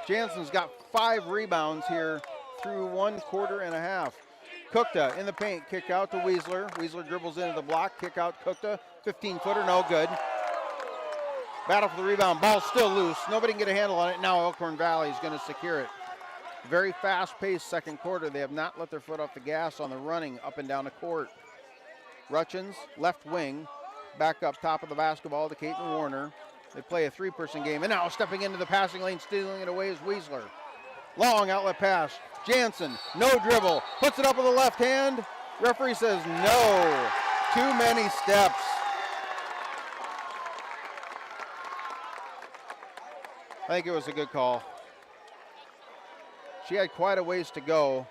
Jansen's got 5 rebounds here through 1 quarter and a half. Kukta in the paint, kick out to Weisler. Weisler dribbles into the block, kick out Kukta. 15-footer, no good. Battle for the rebound, ball still loose. Nobody can get a handle on it. Now Elkhorn Valley is going to secure it. Very fast-paced second quarter. They have not let their foot off the gas on the running up and down the court. Rutchins, left wing, back up top of the basketball to Caton Warner. They play a 3-person game, and now stepping into the passing lane, stealing it away is Weisler. Long outlet pass. Jansen, no dribble, puts it up with the left hand. Referee says no. Too many steps. I think it was a good call. She had quite a ways to go.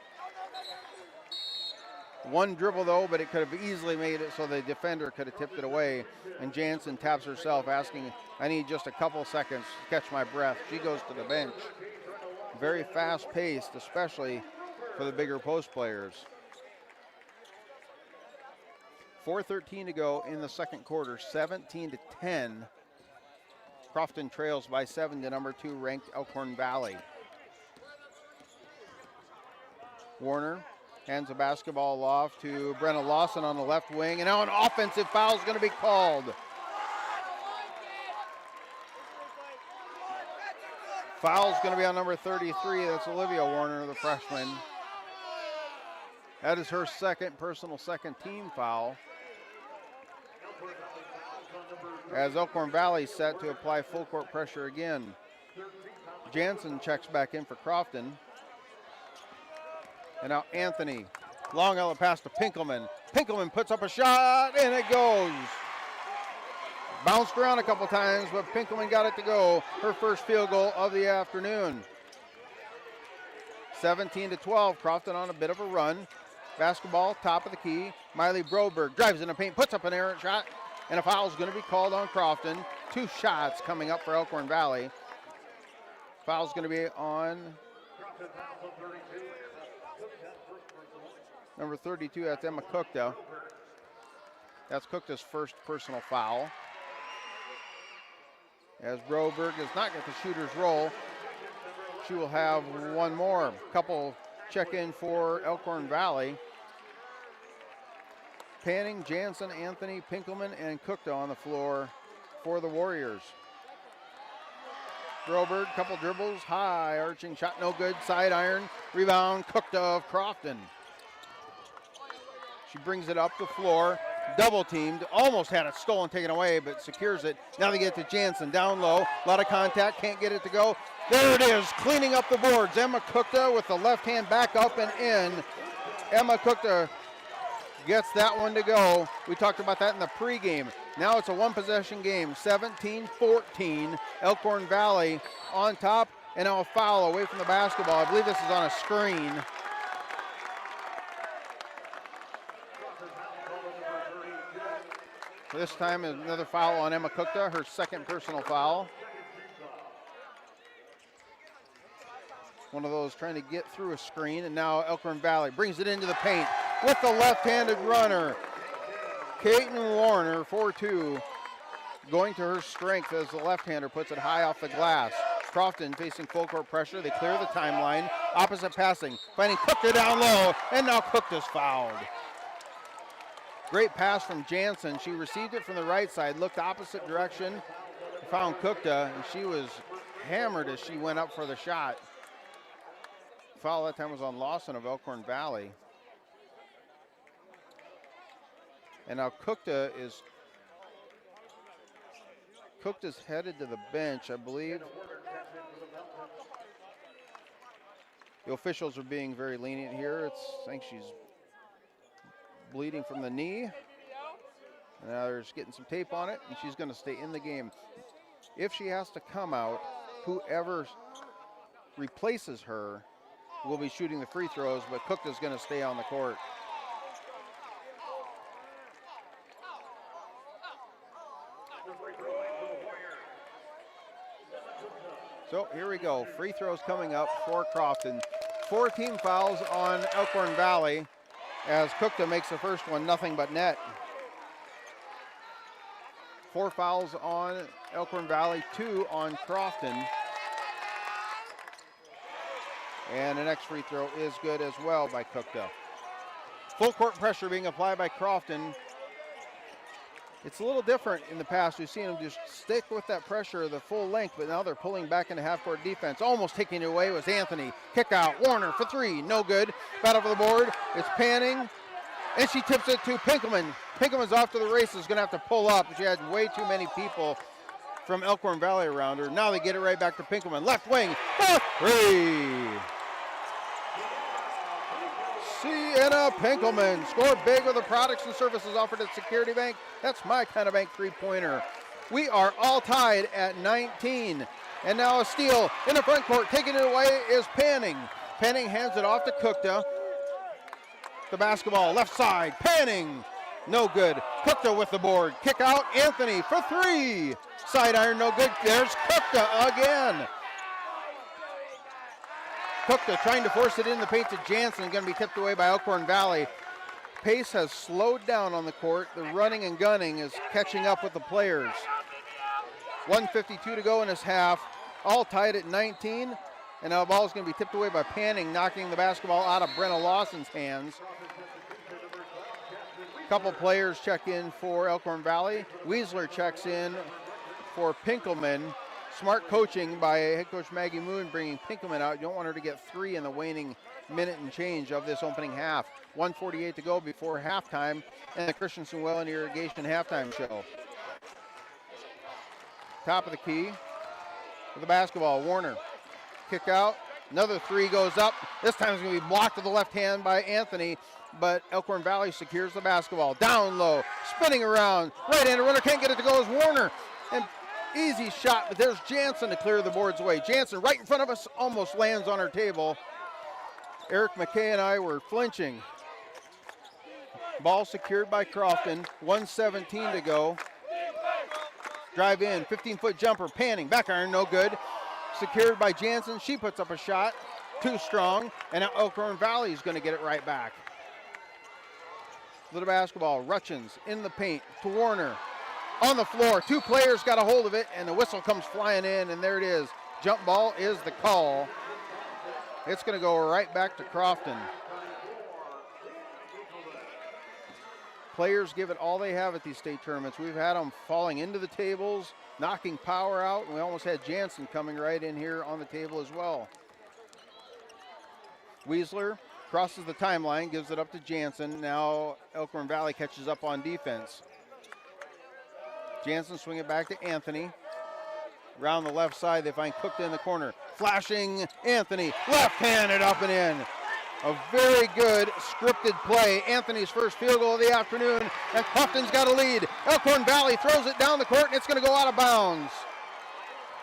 1 dribble though, but it could have easily made it so the defender could have tipped it away. And Jansen taps herself asking, I need just a couple seconds to catch my breath. She goes to the bench. Very fast paced, especially for the bigger post players. 4:13 to go in the second quarter, 17-10. Crofton trails by 7 to number 2 ranked Elkhorn Valley. Warner hands the basketball off to Brenna Lawson on the left wing, and now an offensive foul is going to be called. Foul's going to be on number 33. That's Olivia Warner, the freshman. That is her personal second team foul. As Elkhorn Valley set to apply full court pressure again. Jansen checks back in for Crofton. And now Anthony. Long outlet pass to Pinkelman. Pinkelman puts up a shot, and it goes. Bounced around a couple times, but Pinkelman got it to go. Her first field goal of the afternoon. 17-12, Crofton on a bit of a run. Basketball, top of the key. Miley Broberg drives in the paint, puts up an errant shot, and a foul is going to be called on Crofton. 2 shots coming up for Elkhorn Valley. Foul's going to be on number 32, that's Emma Kukta. That's Kukta's first personal foul. As Broberg does not get the shooter's roll, she will have 1 more. Couple check in for Elkhorn Valley. Panning, Jansen, Anthony, Pinkelman, and Kukta on the floor for the Warriors. Broberg, couple dribbles, high arching shot, no good, side iron, rebound, Kukta of Crofton. She brings it up the floor, double teamed, almost had it stolen, taken away, but secures it. Now they get to Jansen, down low, a lot of contact, can't get it to go. There it is, cleaning up the boards. Emma Kukta with the left hand back up and in. Emma Kukta gets that one to go. We talked about that in the pregame. Now it's a 1-possession game, 17-14. Elkhorn Valley on top, and now a foul away from the basketball. I believe this is on a screen. This time another foul on Emma Kukta, her second personal foul. One of those trying to get through a screen, and now Elkhorn Valley brings it into the paint with the left-handed runner. Caton Warner, 4-2, going to her strength as the left-hander puts it high off the glass. Crofton facing full court pressure. They clear the timeline. Opposite passing, finding Kukta down low, and now Kukta's fouled. Great pass from Jansen. She received it from the right side, looked opposite direction, found Kukta, and she was hammered as she went up for the shot. Foul that time was on Lawson of Elkhorn Valley. And now Kukta's headed to the bench, I believe. The officials are being very lenient here. I think she's bleeding from the knee. And now they're just getting some tape on it, and she's going to stay in the game. If she has to come out, whoever replaces her will be shooting the free throws, but Kukta's going to stay on the court. So here we go. Free throws coming up for Crofton. 4 team fouls on Elkhorn Valley as Kukta makes the first one nothing but net. 4 fouls on Elkhorn Valley, 2 on Crofton. And the next free throw is good as well by Cookta. Full court pressure being applied by Crofton. It's a little different in the past. We've seen them just stick with that pressure the full length, but now they're pulling back into half-court defense. Almost taking it away was Anthony. Kick out, Warner for 3, no good. Battle for the board, it's Panning, and she tips it to Pinkelman. Pinkelman's off to the races, gonna have to pull up. She had way too many people from Elkhorn Valley around her. Now they get it right back to Pinkelman. Left wing, 3. Sienna Pinkelman scored big with the products and services offered at Security Bank. That's my kind of bank three-pointer. We are all tied at 19. And now a steal in the front court. Taking it away is Panning. Panning hands it off to Cookta. The basketball left side. Panning. No good. Cookta with the board. Kick out. Anthony for 3. Side iron no good. There's Cookta again. Cookta trying to force it in the paint to Jansen. Going to be tipped away by Elkhorn Valley. Pace has slowed down on the court. The running and gunning is catching up with the players. 1:52 to go in this half. All tied at 19. And now the ball is going to be tipped away by Panning, knocking the basketball out of Brenna Lawson's hands. A couple players check in for Elkhorn Valley. Weisler checks in for Pinkelman. Smart coaching by head coach Maggie Moon, bringing Pinkelman out. You don't want her to get 3 in the waning minute and change of this opening half. 1:48 to go before halftime and the Christensen Well and Irrigation halftime show. Top of the key with the basketball. Warner, kick out. Another 3 goes up. This time it's going to be blocked to the left hand by Anthony, but Elkhorn Valley secures the basketball. Down low, spinning around. Right-handed runner can't get it to go as Warner. And easy shot, but there's Jansen to clear the boards away. Jansen right in front of us, almost lands on her table. Eric McKay and I were flinching. Ball secured by Crofton, 1:17 to go. Drive in, 15-foot jumper, Panning, back iron, no good. Secured by Jansen, she puts up a shot, too strong, and now Elkhorn Valley is going to get it right back. Little basketball, Rutchins in the paint to Warner. On the floor, 2 players got a hold of it, and the whistle comes flying in, and there it is. Jump ball is the call. It's going to go right back to Crofton. Players give it all they have at these state tournaments. We've had them falling into the tables, knocking power out, and we almost had Jansen coming right in here on the table as well. Weisler crosses the timeline, gives it up to Jansen. Now Elkhorn Valley catches up on defense. Jansen swing it back to Anthony. Around the left side, they find Cookta in the corner. Flashing Anthony, left-handed up and in. A very good scripted play. Anthony's first field goal of the afternoon, and Crofton's got a lead. Elkhorn Valley throws it down the court, and it's going to go out of bounds.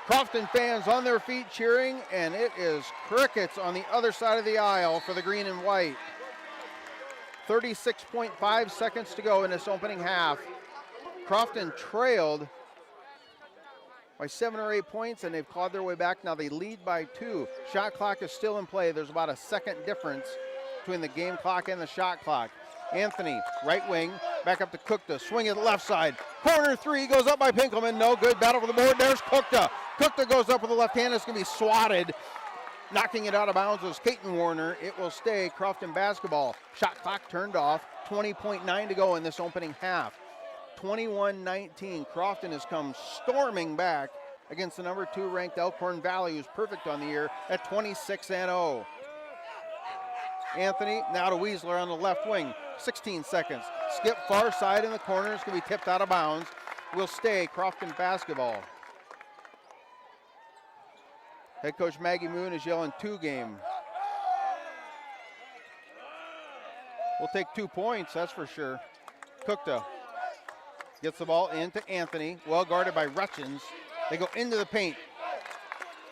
Crofton fans on their feet cheering, and it is crickets on the other side of the aisle for the green and white. 36.5 seconds to go in this opening half. Crofton trailed by 7 or 8 points, and they've clawed their way back. Now they lead by 2. Shot clock is still in play. There's about a second difference between the game clock and the shot clock. Anthony, right wing, back up to Cookta. Swing it left side. Corner 3 goes up by Pinkelman. No good. Battle for the board. There's Cookta. Cookta goes up with the left hand. It's going to be swatted. Knocking it out of bounds was Caton Warner. It will stay Crofton basketball. Shot clock turned off. 20.9 to go in this opening half. 21-19. Crofton has come storming back against the number 2 ranked Elkhorn Valley, who's perfect on the year at 26-0. Anthony now to Weisler on the left wing. 16 seconds. Skip far side in the corner. It's going to be tipped out of bounds. Will stay Crofton basketball. Head coach Maggie Moon is yelling 2 game. We'll take 2 points, that's for sure. Cookta gets the ball into Anthony, well guarded by Rutchins. They go into the paint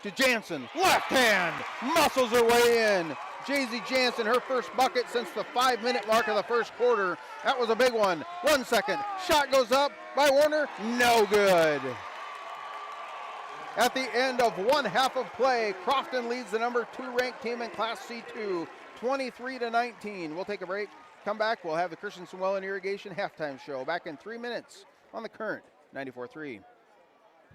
to Jansen, left hand, muscles her way in. Jay-Z Jansen, her first bucket since the 5-minute mark of the first quarter. That was a big one. 1 second, shot goes up by Warner, no good. At the end of one half of play, Crofton leads the number 2 ranked team in Class C2, 23-19. We'll take a break. Come back, we'll have the Christensen Well and Irrigation halftime show back in 3 minutes on the Current 94.3.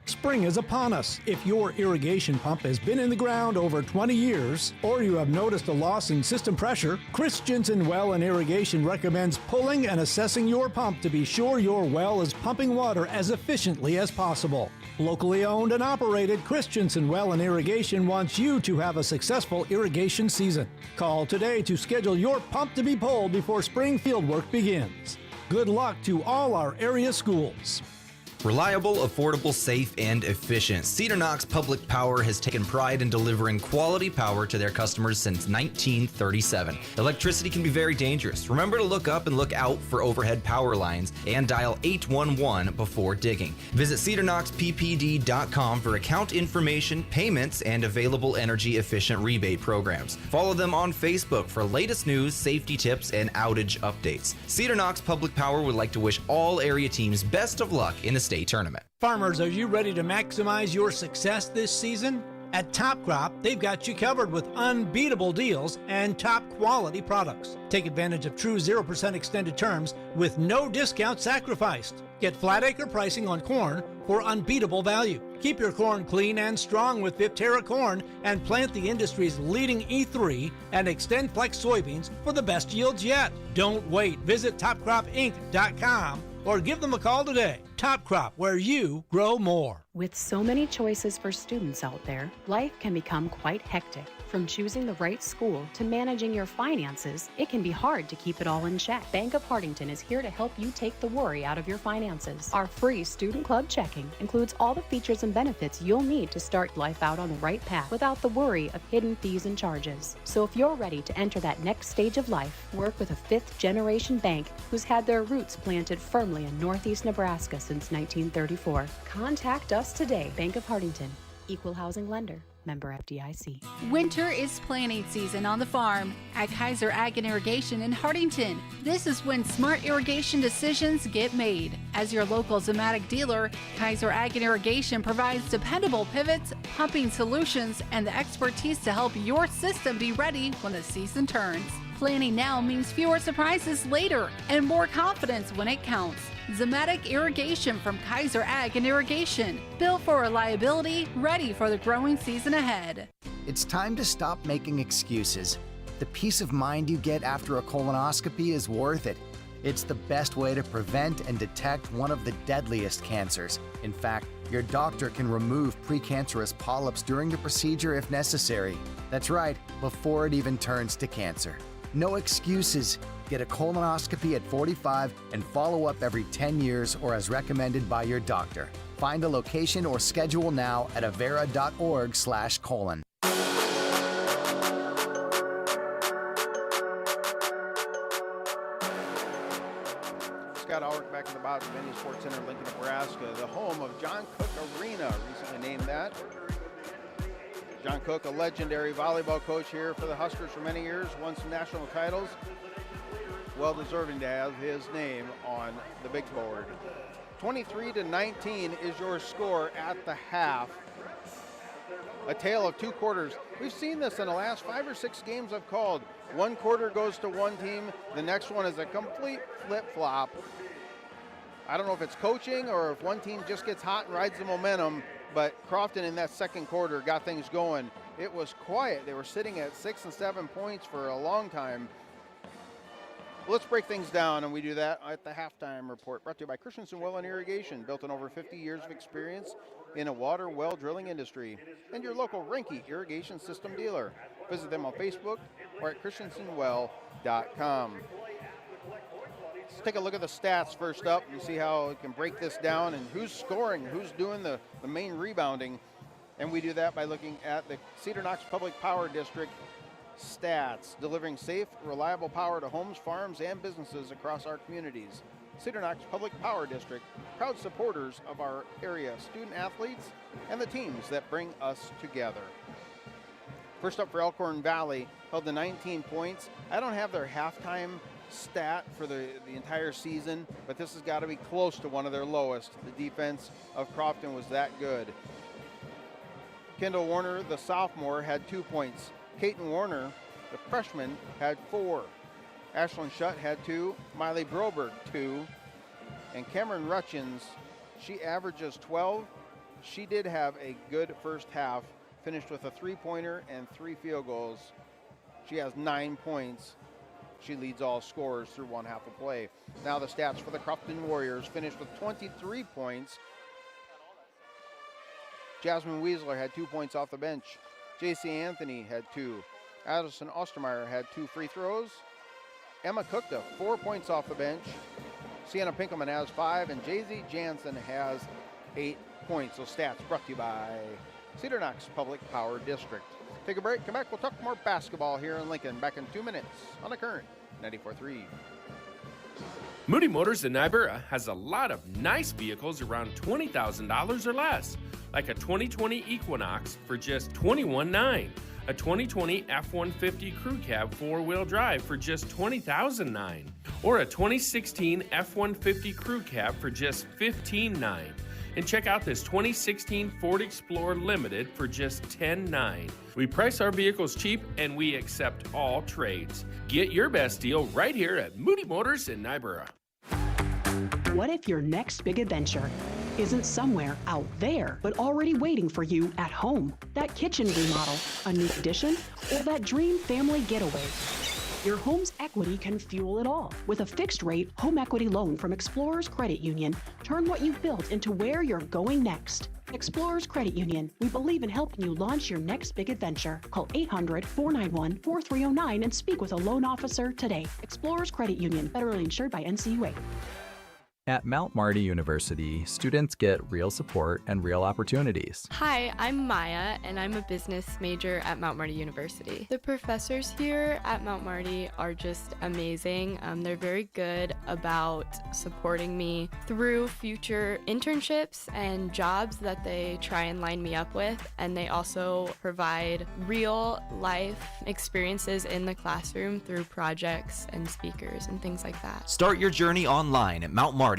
Spring is upon us. If your irrigation pump has been in the ground over 20 years, or you have noticed a loss in system pressure, Christensen Well and Irrigation recommends pulling and assessing your pump to be sure your well is pumping water as efficiently as possible. Locally owned and operated, Christensen Well and Irrigation wants you to have a successful irrigation season. Call today to schedule your pump to be pulled before spring fieldwork begins. Good luck to all our area schools. Reliable, affordable, safe, and efficient. Cedar Knox Public Power has taken pride in delivering quality power to their customers since 1937. Electricity can be very dangerous. Remember to look up and look out for overhead power lines and dial 811 before digging. Visit cedarknoxppd.com for account information, payments, and available energy-efficient rebate programs. Follow them on Facebook for latest news, safety tips, and outage updates. Cedar Knox Public Power would like to wish all area teams best of luck in the state tournament. Farmers, are you ready to maximize your success this season? At Top Crop, they've got you covered with unbeatable deals and top quality products. Take advantage of true 0% extended terms with no discount sacrificed. Get flat acre pricing on corn for unbeatable value. Keep your corn clean and strong with Viptera corn and plant the industry's leading E3 and XtendFlex soybeans for the best yields yet. Don't wait. Visit topcropinc.com or give them a call today. Top Crop, where you grow more. With so many choices for students out there, life can become quite hectic. From choosing the right school to managing your finances, it can be hard to keep it all in check. Bank of Hartington is here to help you take the worry out of your finances. Our free Student Club checking includes all the features and benefits you'll need to start life out on the right path without the worry of hidden fees and charges. So if you're ready to enter that next stage of life, work with a fifth-generation bank who's had their roots planted firmly in Northeast Nebraska since 1934. Contact us today. Bank of Hartington, Equal Housing Lender. Member FDIC. Winter is planting season on the farm at Kaiser Ag and Irrigation in Hartington. This is when smart irrigation decisions get made. As your local Zematic dealer, Kaiser Ag and Irrigation provides dependable pivots, pumping solutions, and the expertise to help your system be ready when the season turns. Planning now means fewer surprises later and more confidence when it counts. Zematic Irrigation from Kaiser Ag and Irrigation. Built for reliability, ready for the growing season ahead. It's time to stop making excuses. The peace of mind you get after a colonoscopy is worth it. It's the best way to prevent and detect one of the deadliest cancers. In fact, your doctor can remove precancerous polyps during the procedure if necessary. That's right, before it even turns to cancer. No excuses. Get a colonoscopy at 45 and follow up every 10 years or as recommended by your doctor. Find a location or schedule now at avera.org/colon. Scott Ulrich back in the bottom of Devaney Sports Center, Lincoln, Nebraska, the home of John Cook Arena, recently named that. John Cook, a legendary volleyball coach here for the Huskers for many years, won some national titles. Well deserving to have his name on the big board. 23-19 is your score at the half. A tale of two quarters. We've seen this in the last 5 or 6 games I've called. One quarter goes to one team, the next one is a complete flip-flop. I don't know if it's coaching or if one team just gets hot and rides the momentum, but Crofton in that second quarter got things going. It was quiet. They were sitting at 6 and 7 points for a long time. Let's break things down, and we do that at the halftime report, brought to you by Christensen Well and Irrigation, built on over 50 years of experience in a water well drilling industry, and your local Rinke irrigation system dealer. Visit them on Facebook or at christensenwell.com. Let's take a look at the stats first up and see how we can break this down and who's scoring, who's doing the main rebounding. And we do that by looking at the Cedar Knox Public Power District stats, delivering safe, reliable power to homes, farms, and businesses across our communities. Cedar Knox Public Power District, proud supporters of our area student athletes and the teams that bring us together. First up for Elkhorn Valley, held to 19 points. I don't have their halftime stat for the entire season, but this has got to be close to one of their lowest. The defense of Crofton was that good. Kendall Warner, the sophomore, had 2 points. Caton Warner, the freshman, had 4. Ashlyn Shutt had 2. Miley Broberg, 2. And Cameron Rutchins She averages 12. She did have a good first half, finished with a 3-pointer and 3 field goals. She has 9 points. She leads all scorers through one half of play. Now the stats for the Crofton Warriors, finished with 23 points. Jasmine Weisler had 2 points off the bench. JC Anthony had 2. Addison Ostermeyer had 2 free throws. Emma Cookta, 4 points off the bench. Sienna Pinkelman has 5, and Jay-Z Jansen has 8 points. Those stats brought to you by Cedar Knox Public Power District. Take a break, come back, we'll talk more basketball here in Lincoln. Back in 2 minutes on the Current 94.3. Moody Motors in Niobrara has a lot of nice vehicles around $20,000 or less, like a 2020 Equinox for just $21,900, a 2020 F-150 Crew Cab 4-wheel drive for just $20,009, or a 2016 F-150 Crew Cab for just $15,900. And check out this 2016 Ford Explorer Limited for just $10,900. We price our vehicles cheap and we accept all trades. Get your best deal right here at Moody Motors in Niobrara. What if your next big adventure isn't somewhere out there, but already waiting for you at home? That kitchen remodel, a new addition, or that dream family getaway? Your home's equity can fuel it all. With a fixed-rate home equity loan from Explorers Credit Union, turn what you've built into where you're going next. Explorers Credit Union, we believe in helping you launch your next big adventure. Call 800-491-4309 and speak with a loan officer today. Explorers Credit Union, federally insured by NCUA. At Mount Marty University, students get real support and real opportunities. Hi, I'm Maya, and I'm a business major at Mount Marty University. The professors here at Mount Marty are just amazing. They're very good about supporting me through future internships and jobs that they try and line me up with, and they also provide real life experiences in the classroom through projects and speakers and things like that. Start your journey online at mountmarty.edu.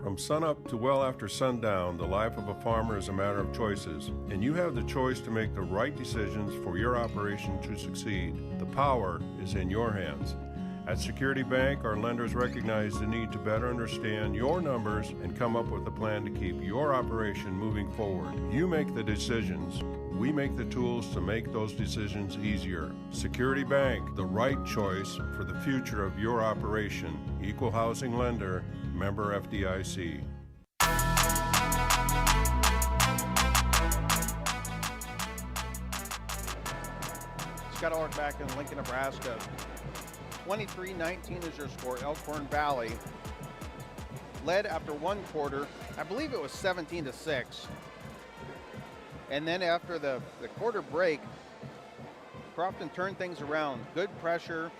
From sunup to well after sundown, the life of a farmer is a matter of choices, and you have the choice to make the right decisions for your operation to succeed. The power is in your hands. At Security Bank, our lenders recognize the need to better understand your numbers and come up with a plan to keep your operation moving forward. You make the decisions. We make the tools to make those decisions easier. Security Bank, the right choice for the future of your operation. Equal housing lender, member FDIC. Scott Ulrich back in Lincoln, Nebraska. 23-19 is your score. Elkhorn Valley led after one quarter. I believe it was 17-6. And then after the quarter break, Crofton turned things around. Good pressure,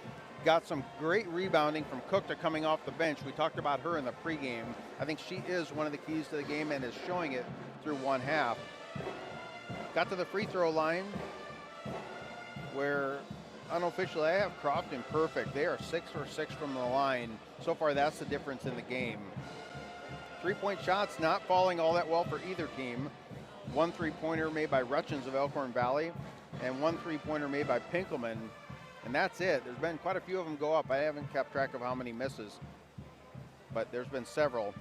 got some great rebounding from Cookta coming off the bench. We talked about her in the pregame. I think she is one of the keys to the game and is showing it through one half. Got to the free throw line where unofficially I have Crofton perfect. They are 6 for 6 from the line. So far that's the difference in the game. 3-point shots not falling all that well for either team. 1 3-pointer made by Rutchins of Elkhorn Valley and 1 3-pointer made by Pinkelman. And that's it. There's been quite a few of them go up. I haven't kept track of how many misses, but there's been several.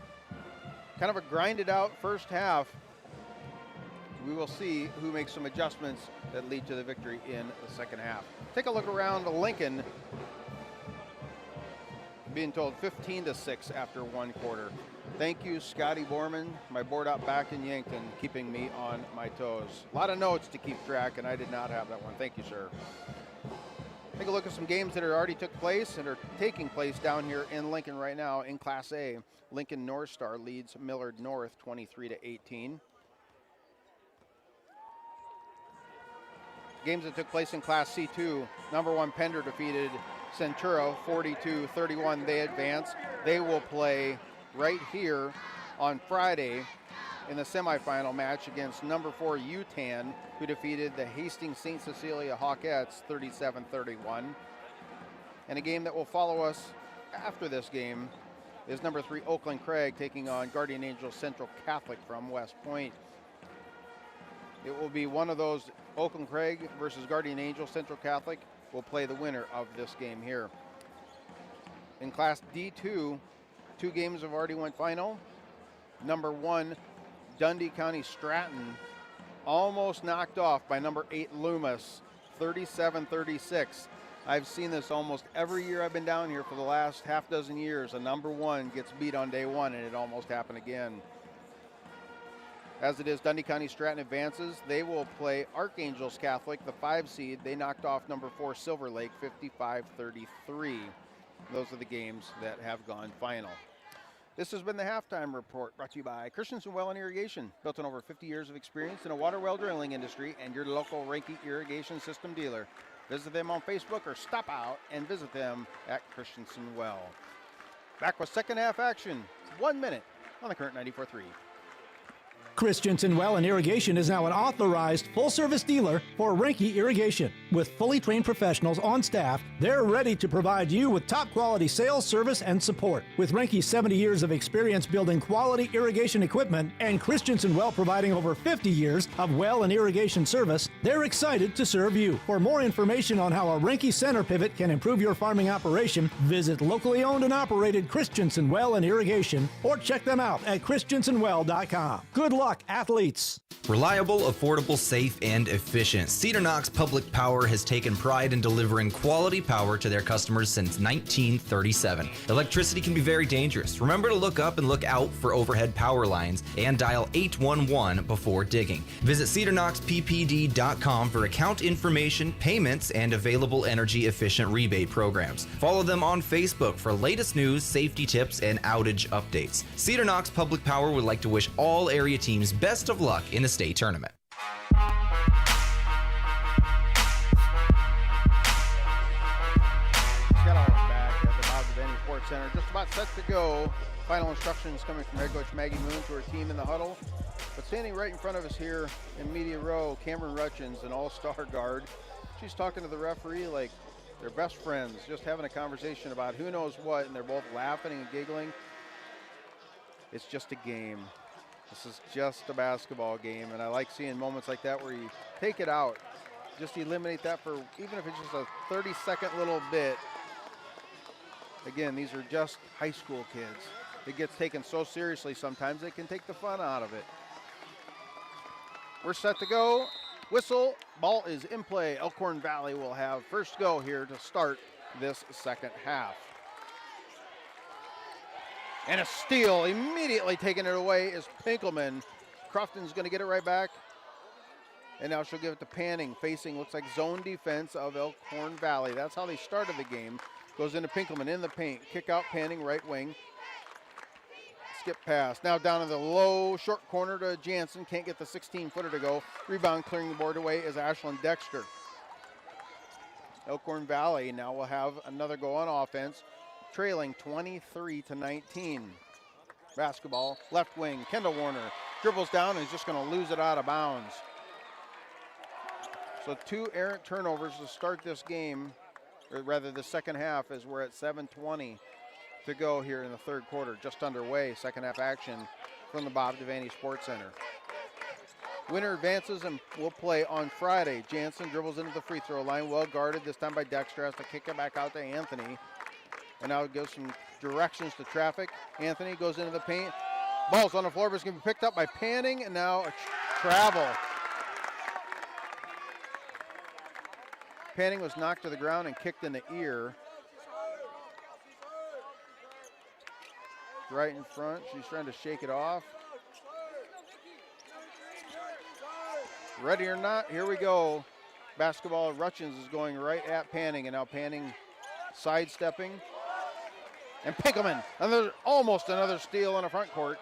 Kind of a grinded out first half. We will see who makes some adjustments that lead to the victory in the second half. Take a look around Lincoln. Being told 15-6 after one quarter. Thank you, Scotty Borman, my board op back in Yankton, keeping me on my toes. A lot of notes to keep track, and I did not have that one. Thank you, sir. Take a look at some games that already took place and are taking place down here in Lincoln right now in Class A. Lincoln North Star leads Millard North 23-18. Games that took place in Class C2, number 1 Pender defeated Centura 42-31. They advance. They will play right here on Friday in the semifinal match against number 4 UTAN, who defeated the Hastings St. Cecilia Hawkettes 37-31. And a game that will follow us after this game is number 3 Oakland Craig taking on Guardian Angels Central Catholic from West Point. It will be one of those. Oakland Craig versus Guardian Angels Central Catholic will play the winner of this game here. In Class D2, 2 games have already went final. Number 1, Dundee County Stratton, almost knocked off by number 8 Loomis, 37-36. I've seen this almost every year I've been down here for the last half dozen years. A number 1 gets beat on day 1, and it almost happened again. As it is, Dundee County Stratton advances. They will play Archangels Catholic, the 5 seed. They knocked off number 4 Silver Lake, 55-33. Those are the games that have gone final. This has been the Halftime Report, brought to you by Christensen Well and Irrigation, built on over 50 years of experience in a water well drilling industry, and your local Reinke irrigation system dealer. Visit them on Facebook or stop out and visit them at Christensen Well. Back with second half action, 1 minute on the current 94.3. Christensen Well and Irrigation is now an authorized full-service dealer for Reinke Irrigation. With fully trained professionals on staff, they're ready to provide you with top-quality sales, service, and support. With Reinke's 70 years of experience building quality irrigation equipment and Christensen Well providing over 50 years of well and irrigation service, they're excited to serve you. For more information on how a Reinke center pivot can improve your farming operation, visit locally owned and operated Christensen Well and Irrigation or check them out at christensenwell.com. Good luck, athletes. Reliable, affordable, safe, and efficient. Cedar Knox Public Power has taken pride in delivering quality power to their customers since 1937. Electricity can be very dangerous. Remember to look up and look out for overhead power lines and dial 811 before digging. Visit cedarknoxppd.com for account information, payments, and available energy-efficient rebate programs. Follow them on Facebook for latest news, safety tips, and outage updates. Cedar Knox Public Power would like to wish all area teams best of luck in the state tournament. Got all back at the Devaney Sports Center. Just about set to go. Final instructions coming from head coach Maggie Moon to her team in the huddle. But standing right in front of us here in media row, Cameron Rutchins, an all-star guard. She's talking to the referee like they're best friends, just having a conversation about who knows what, and they're both laughing and giggling. It's just a game. This is just a basketball game, and I like seeing moments like that where you take it out, just eliminate that for, even if it's just a 30-second little bit. Again, these are just high school kids. It gets taken so seriously sometimes they can take the fun out of it. We're set to go. Whistle, ball is in play. Elkhorn Valley will have first go here to start this second half. And a steal, immediately taking it away is Pinkelman. Crofton's going to get it right back. And now she'll give it to Panning, facing, looks like zone defense of Elkhorn Valley. That's how they started the game. Goes into Pinkelman in the paint. Kick out Panning, right wing. Skip pass. Now down in the low, short corner to Jansen. Can't get the 16-footer to go. Rebound clearing the board away is Ashlyn Dexter. Elkhorn Valley now will have another go on offense, trailing 23-19. Basketball, left wing, Kendall Warner dribbles down and is just going to lose it out of bounds. So 2 errant turnovers to start this game, or rather the second half, as we're at 7:20 to go here in the third quarter, just underway. Second half action from the Bob Devaney Sports Center. Winner advances and will play on Friday. Jansen dribbles into the free throw line, well guarded, this time by Dexter, has to kick it back out to Anthony. And now it gives some directions to traffic. Anthony goes into the paint. Ball's on the floor, but it's going to be picked up by Panning, and now a travel. Panning was knocked to the ground and kicked in the ear. Right in front, she's trying to shake it off. Ready or not, here we go. Basketball, Rutchins is going right at Panning, and now Panning sidestepping. And Pinkelman, almost another steal on the front court.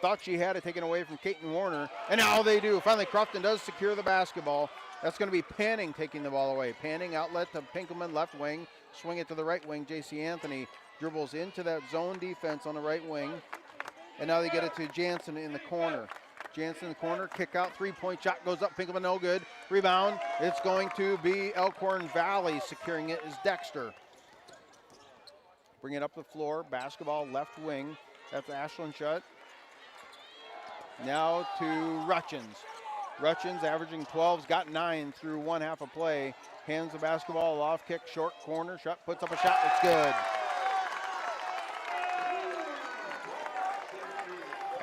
Thought she had it taken away from Caton Warner, and now they do. Finally, Crofton does secure the basketball. That's going to be Panning taking the ball away. Panning outlet to Pinkelman, left wing. Swing it to the right wing. J.C. Anthony dribbles into that zone defense on the right wing. And now they get it to Jansen in the corner. Jansen in the corner, kick out, three-point shot goes up. Pinkelman no good. Rebound. It's going to be Elkhorn Valley. Securing it is Dexter. Bring it up the floor, basketball left wing. That's Ashlyn Shutt. Now to Rutchins. Rutchins averaging 12's got 9 through one half of play. Hands the basketball, off kick, short corner. Shutt puts up a shot, it's good.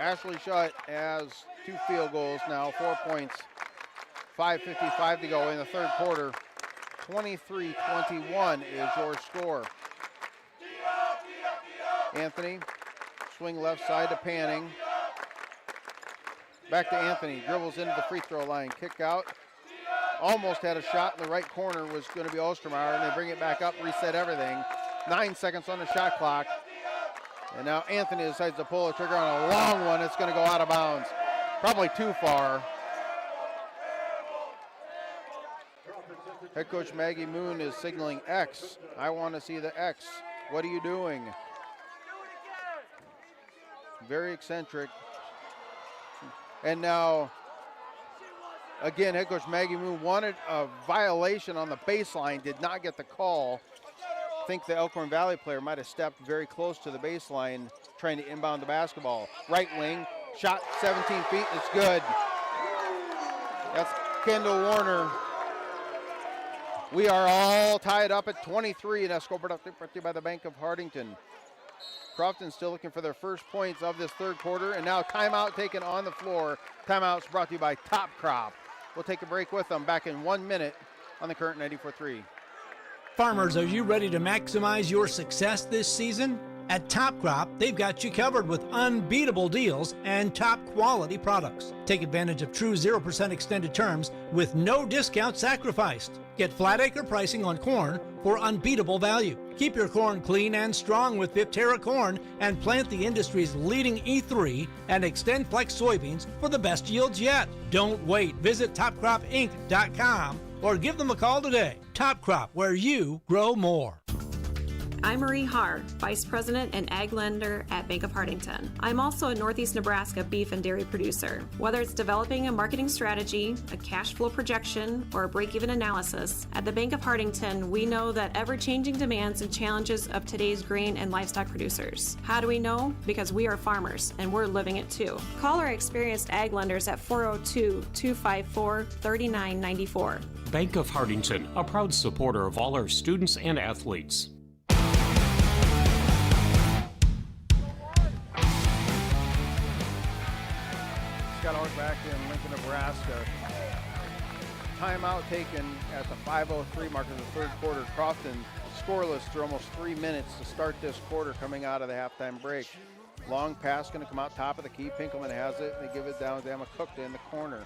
Ashley Shutt has 2 field goals now, 4 points. 5:55 to go in the third quarter. 23-21 is your score. Anthony, swing left side to Panning. Back to Anthony, dribbles into the free throw line, kick out. Almost had a shot in the right corner, was going to be Ostermeyer, and they bring it back up, reset everything. 9 seconds on the shot clock. And now Anthony decides to pull the trigger on a long one. It's going to go out of bounds. Probably too far. Head coach Maggie Moon is signaling X. I want to see the X. What are you doing? Very eccentric. And now, again, head coach Maggie Moon wanted a violation on the baseline, did not get the call. I think the Elkhorn Valley player might have stepped very close to the baseline trying to inbound the basketball. Right wing, shot 17 feet, it's good. That's Kendall Warner. We are all tied up at 23 in Esco brought to you by the Bank of Hardington. Crofton still looking for their first points of this third quarter, and now timeout taken on the floor. Timeout's brought to you by Top Crop. We'll take a break with them back in 1 minute on the current 94.3. Farmers, are you ready to maximize your success this season? At Top Crop, they've got you covered with unbeatable deals and top quality products. Take advantage of true 0% extended terms with no discount sacrificed. Get flat acre pricing on corn for unbeatable value. Keep your corn clean and strong with Viptera corn and plant the industry's leading E3 and Extend Flex soybeans for the best yields yet. Don't wait. Visit topcropinc.com or give them a call today. Top Crop, where you grow more. I'm Marie Haar, Vice President and Ag Lender at Bank of Hardington. I'm also a Northeast Nebraska beef and dairy producer. Whether it's developing a marketing strategy, a cash flow projection, or a break-even analysis, at the Bank of Hardington, we know that ever-changing demands and challenges of today's grain and livestock producers. How do we know? Because we are farmers, and we're living it too. Call our experienced ag lenders at 402-254-3994. Bank of Hardington, a proud supporter of all our students and athletes. Scott Hart back in Lincoln, Nebraska. Timeout taken at the 5:03 mark of the third quarter. Crofton scoreless through almost 3 minutes to start this quarter coming out of the halftime break. Long pass going to come out top of the key. Pinkelman has it, and they give it down to Emma Cookta in the corner.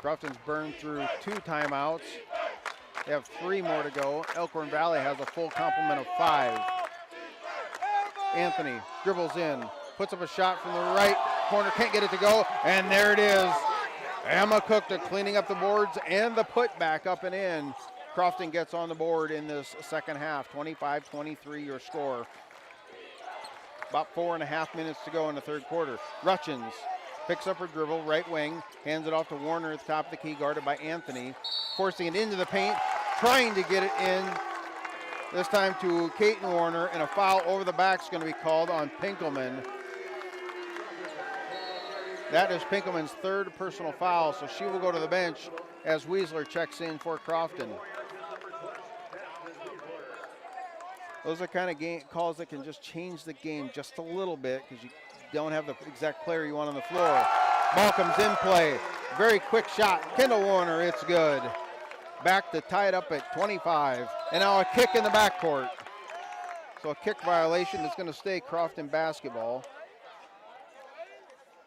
Crofton's burned through 2 timeouts. They have 3 more to go. Elkhorn Valley has a full complement of 5. Anthony dribbles in, puts up a shot from the right corner, can't get it to go, and there it is. Emma Cookta cleaning up the boards and the putback up and in. Crofton gets on the board in this second half. 25-23 your score. About 4.5 minutes to go in the third quarter. Rutchins picks up her dribble, right wing, hands it off to Warner at the top of the key, guarded by Anthony, forcing it into the paint, trying to get it in. This time to Kaiten Warner, and a foul over the back is going to be called on Pinkelman. That is Pinkelman's 3rd personal foul, so she will go to the bench as Weisler checks in for Crofton. Those are kind of calls that can just change the game just a little bit because you don't have the exact player you want on the floor. Ball comes in play. Very quick shot. Kendall Warner, it's good. Back to tie it up at 25. And now a kick in the backcourt. So a kick violation is going to stay Crofton basketball.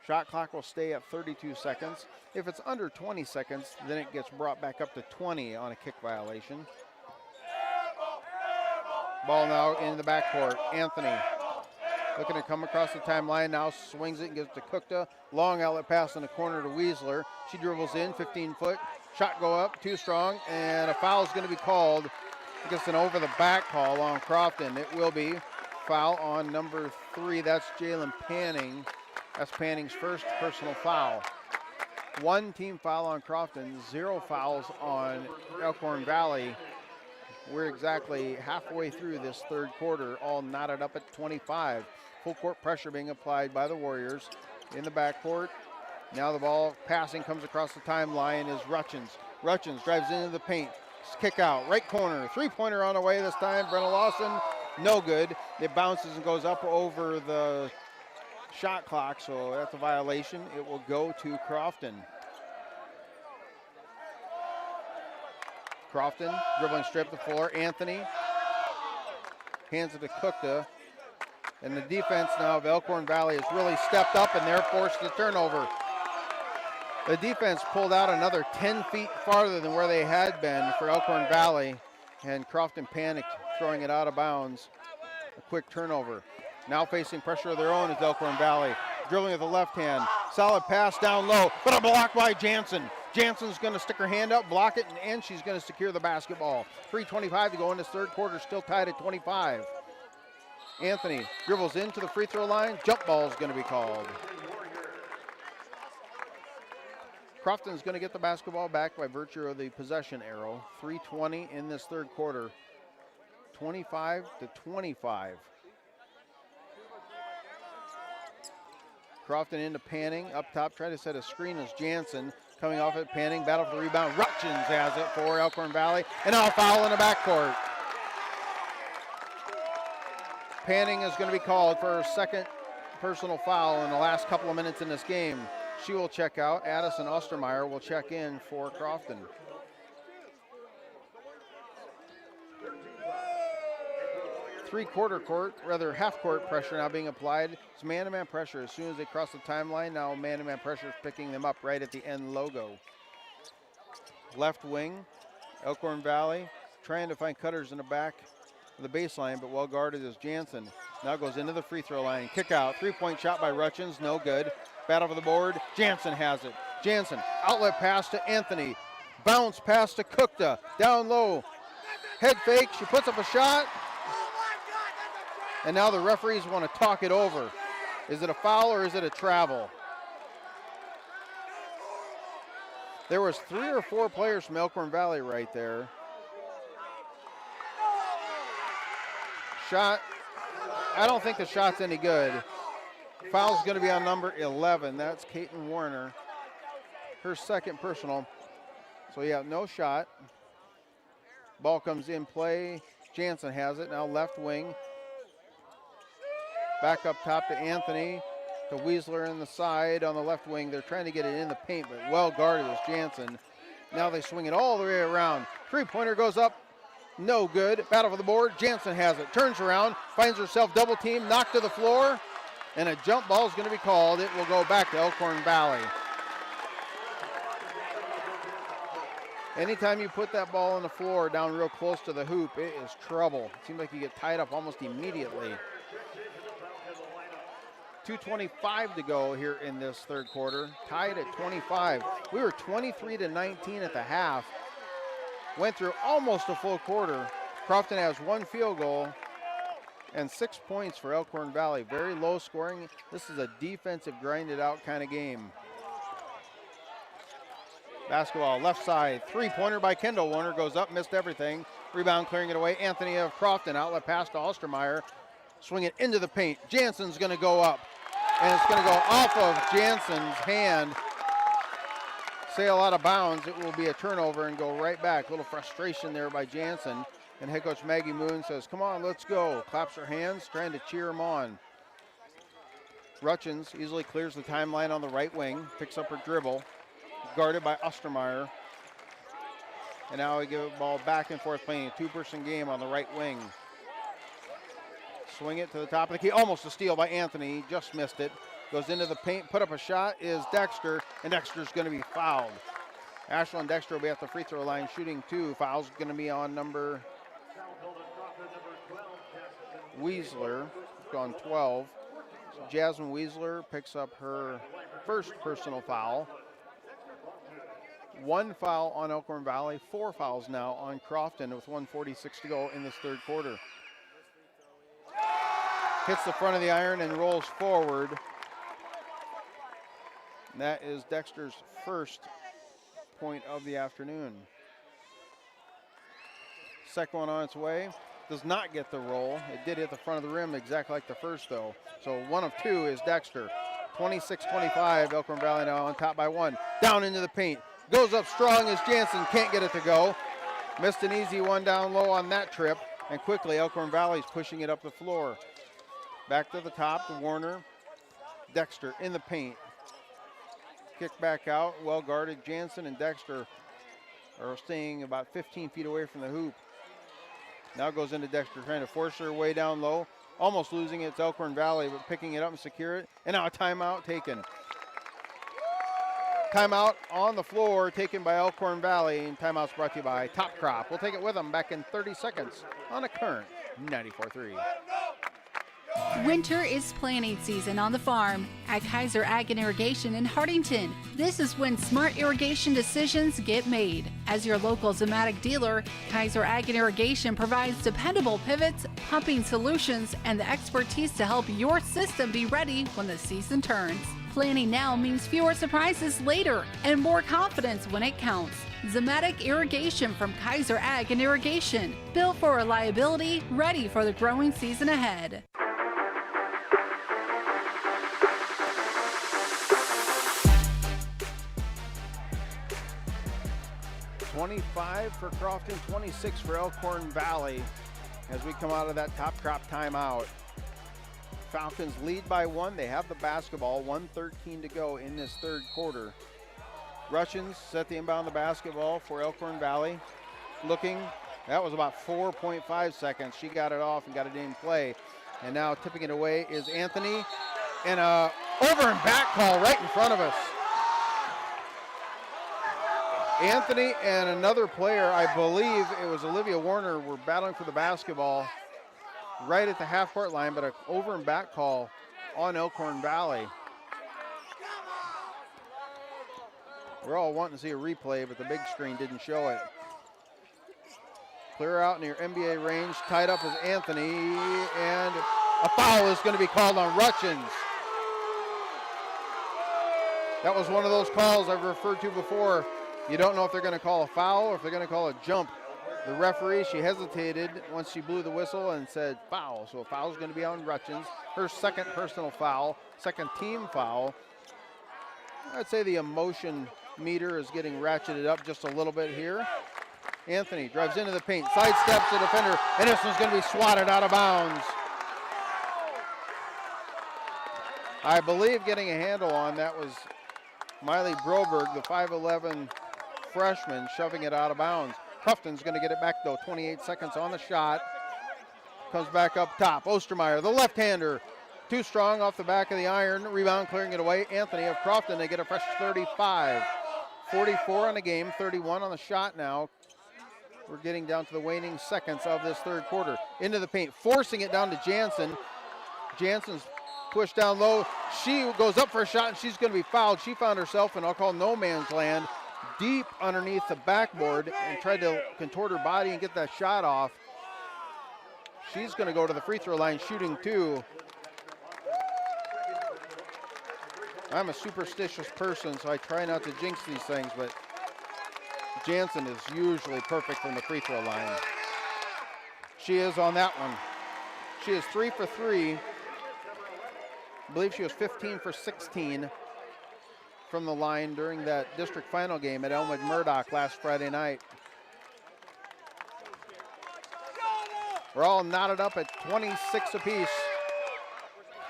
Shot clock will stay at 32 seconds. If it's under 20 seconds, then it gets brought back up to 20 on a kick violation. Ball now in the backcourt. Anthony looking to come across the timeline, now swings it and gives it to Cookta. Long outlet pass in the corner to Weisler. She dribbles in, 15-foot. Shot go up, too strong, and a foul is going to be called. I guess an over-the-back call on Crofton. It will be foul on number 3. That's Jalen Panning. That's Panning's first personal foul. 1 team foul on Crofton, 0 fouls on Elkhorn Valley. We're exactly halfway through this third quarter, all knotted up at 25. Full court pressure being applied by the Warriors in the backcourt. Now the ball passing comes across the timeline is Rutchins. Rutchins drives into the paint. Kick out, right corner. 3-pointer on the way this time. Brenna Lawson, no good. It bounces and goes up over the shot clock, so that's a violation. It will go to Crofton. Crofton dribbling straight to the floor. Anthony hands it to Kukta. And the defense now of Elkhorn Valley has really stepped up, and they're forced to turnover. The defense pulled out another 10 feet farther than where they had been for Elkhorn Valley, and Crofton panicked, throwing it out of bounds. A quick turnover. Now facing pressure of their own is Elkhorn Valley. Dribbling with the left hand. Solid pass down low, but a block by Jansen. Jansen's going to stick her hand up, block it, and she's going to secure the basketball. 3:25 to go in this third quarter, still tied at 25. Anthony dribbles into the free throw line. Jump ball is going to be called. Crofton's going to get the basketball back by virtue of the possession arrow. 3:20 in this third quarter. 25-25. Crofton into Panning. Up top, trying to set a screen is Jansen. Coming off it, Panning, battle for the rebound. Rutchins has it for Elkhorn Valley. And now a foul in the backcourt. Panning is going to be called for her second personal foul in the last couple of minutes in this game. She will check out. Addison Ostermeyer will check in for Crofton. Half court pressure now being applied. It's man-to-man pressure as soon as they cross the timeline. Now man-to-man pressure is picking them up right at the end logo. Left wing, Elkhorn Valley trying to find cutters in the back of the baseline, but well guarded is Jansen. Now goes into the free throw line. Kick out, 3-point shot by Rutchins, no good. Battle for the board, Jansen has it. Jansen, outlet pass to Anthony. Bounce pass to Kukta, down low. Head fake, she puts up a shot. And now the referees want to talk it over. Is it a foul or is it a travel? There was 3 or 4 players from Elkhorn Valley right there. Shot, I don't think the shot's any good. Foul's going to be on number 11. That's Caitlin Warner. Her second personal. So yeah, no shot. Ball comes in play. Jansen has it, now left wing. Back up top to Anthony, to Weisler in the side on the left wing. They're trying to get it in the paint, but well guarded is Jansen. Now they swing it all the way around. Three-pointer goes up, no good. Battle for the board, Jansen has it. Turns around, finds herself double team, knocked to the floor, and a jump ball is going to be called. It will go back to Elkhorn Valley. Anytime you put that ball on the floor down real close to the hoop, it is trouble. It seems like you get tied up almost immediately. 2:25 to go here in this third quarter, tied at 25. We were 23-19 at the half. Went through almost a full quarter. Crofton has 1 field goal and 6 points for Elkhorn Valley. Very low scoring. This is a defensive grinded out kind of game. Basketball left side, 3-pointer by Kendall Warner, goes up, missed everything. Rebound clearing it away, Anthony of Crofton, outlet pass to Ostermeyer. Swing it into the paint. Jansen's going to go up, and it's going to go off of Jansen's hand. Sail out of bounds. It will be a turnover and go right back. A little frustration there by Jansen. And head coach Maggie Moon says, come on, let's go. Claps her hands, trying to cheer him on. Rutchins easily clears the timeline on the right wing, picks up her dribble, guarded by Ostermeyer. And now we give the ball back and forth, playing a 2-person game on the right wing. Swing it to the top of the key, almost a steal by Anthony, just missed it. Goes into the paint, put up a shot is Dexter, and Dexter's going to be fouled. Ashlyn Dexter will be at the free throw line shooting 2. Foul's going to be on number Weisler, on 12. So Jasmine Weisler picks up her first personal foul. 1 foul on Elkhorn Valley, 4 fouls now on Crofton with 1:46 to go in this third quarter. Hits the front of the iron and rolls forward. And that is Dexter's first point of the afternoon. Second one on its way. Does not get the roll. It did hit the front of the rim exactly like the first though. So 1 of 2 is Dexter. 26-25, Elkhorn Valley now on top by 1. Down into the paint. Goes up strong as Jansen can't get it to go. Missed an easy one down low on that trip. And quickly Elkhorn Valley's pushing it up the floor. Back to the top to Warner. Dexter in the paint. Kick back out, well guarded. Jansen and Dexter are staying about 15 feet away from the hoop. Now goes into Dexter, trying to force her way down low. Almost losing it. It's Elkhorn Valley, but picking it up and secure it. And now a timeout taken. Timeout on the floor taken by Elkhorn Valley, and timeout's brought to you by Top Crop. We'll take it with them back in 30 seconds on a current 94.3. Winter is planting season on the farm at Kaiser Ag and Irrigation in Hartington. This is when smart irrigation decisions get made. As your local Zematic dealer, Kaiser Ag and Irrigation provides dependable pivots, pumping solutions, and the expertise to help your system be ready when the season turns. Planning now means fewer surprises later and more confidence when it counts. Zematic Irrigation from Kaiser Ag and Irrigation. Built for reliability, ready for the growing season ahead. $25 for Crofton, 26 for Elkhorn Valley as we come out of that Top Crop timeout. Falcons lead by 1. They have the basketball. 1:13 to go in this third quarter. Russians set the inbound the basketball for Elkhorn Valley. Looking, that was about 4.5 seconds. She got it off and got it in play. And now tipping it away is Anthony. And a over and back call right in front of us. Anthony and another player, I believe it was Olivia Warner, were battling for the basketball right at the half-court line, but an over and back call on Elkhorn Valley. We're all wanting to see a replay, but the big screen didn't show it. Clear out near NBA range, tied up is Anthony, and a foul is going to be called on Rutchins. That was one of those calls I've referred to before. You don't know if they're going to call a foul or if they're going to call a jump. The referee, she hesitated once she blew the whistle and said foul. So a foul is going to be on Rutchins. Her second personal foul, second team foul. I'd say the emotion meter is getting ratcheted up just a little bit here. Anthony drives into the paint, sidesteps the defender, and this one's going to be swatted out of bounds. I believe getting a handle on that was Miley Broberg, the 5'11" freshman, shoving it out of bounds. Crofton's going to get it back, though. 28 seconds on the shot. Comes back up top. Ostermeyer, the left-hander. Too strong off the back of the iron. Rebound clearing it away. Anthony of Crofton, they get a fresh 35. 44 on the game, 31 on the shot now. We're getting down to the waning seconds of this third quarter. Into the paint, forcing it down to Jansen. Jansen's pushed down low. She goes up for a shot, and she's going to be fouled. She found herself in, I'll call no man's land, deep underneath the backboard and tried to contort her body and get that shot off. She's going to go to the free throw line shooting 2. I'm a superstitious person, so I try not to jinx these things, but Jansen is usually perfect from the free throw line. She is on that one. She is 3 for 3. I believe she was 15 for 16 from the line during that district final game at Elmwood Murdoch last Friday night. We're all knotted up at 26 apiece.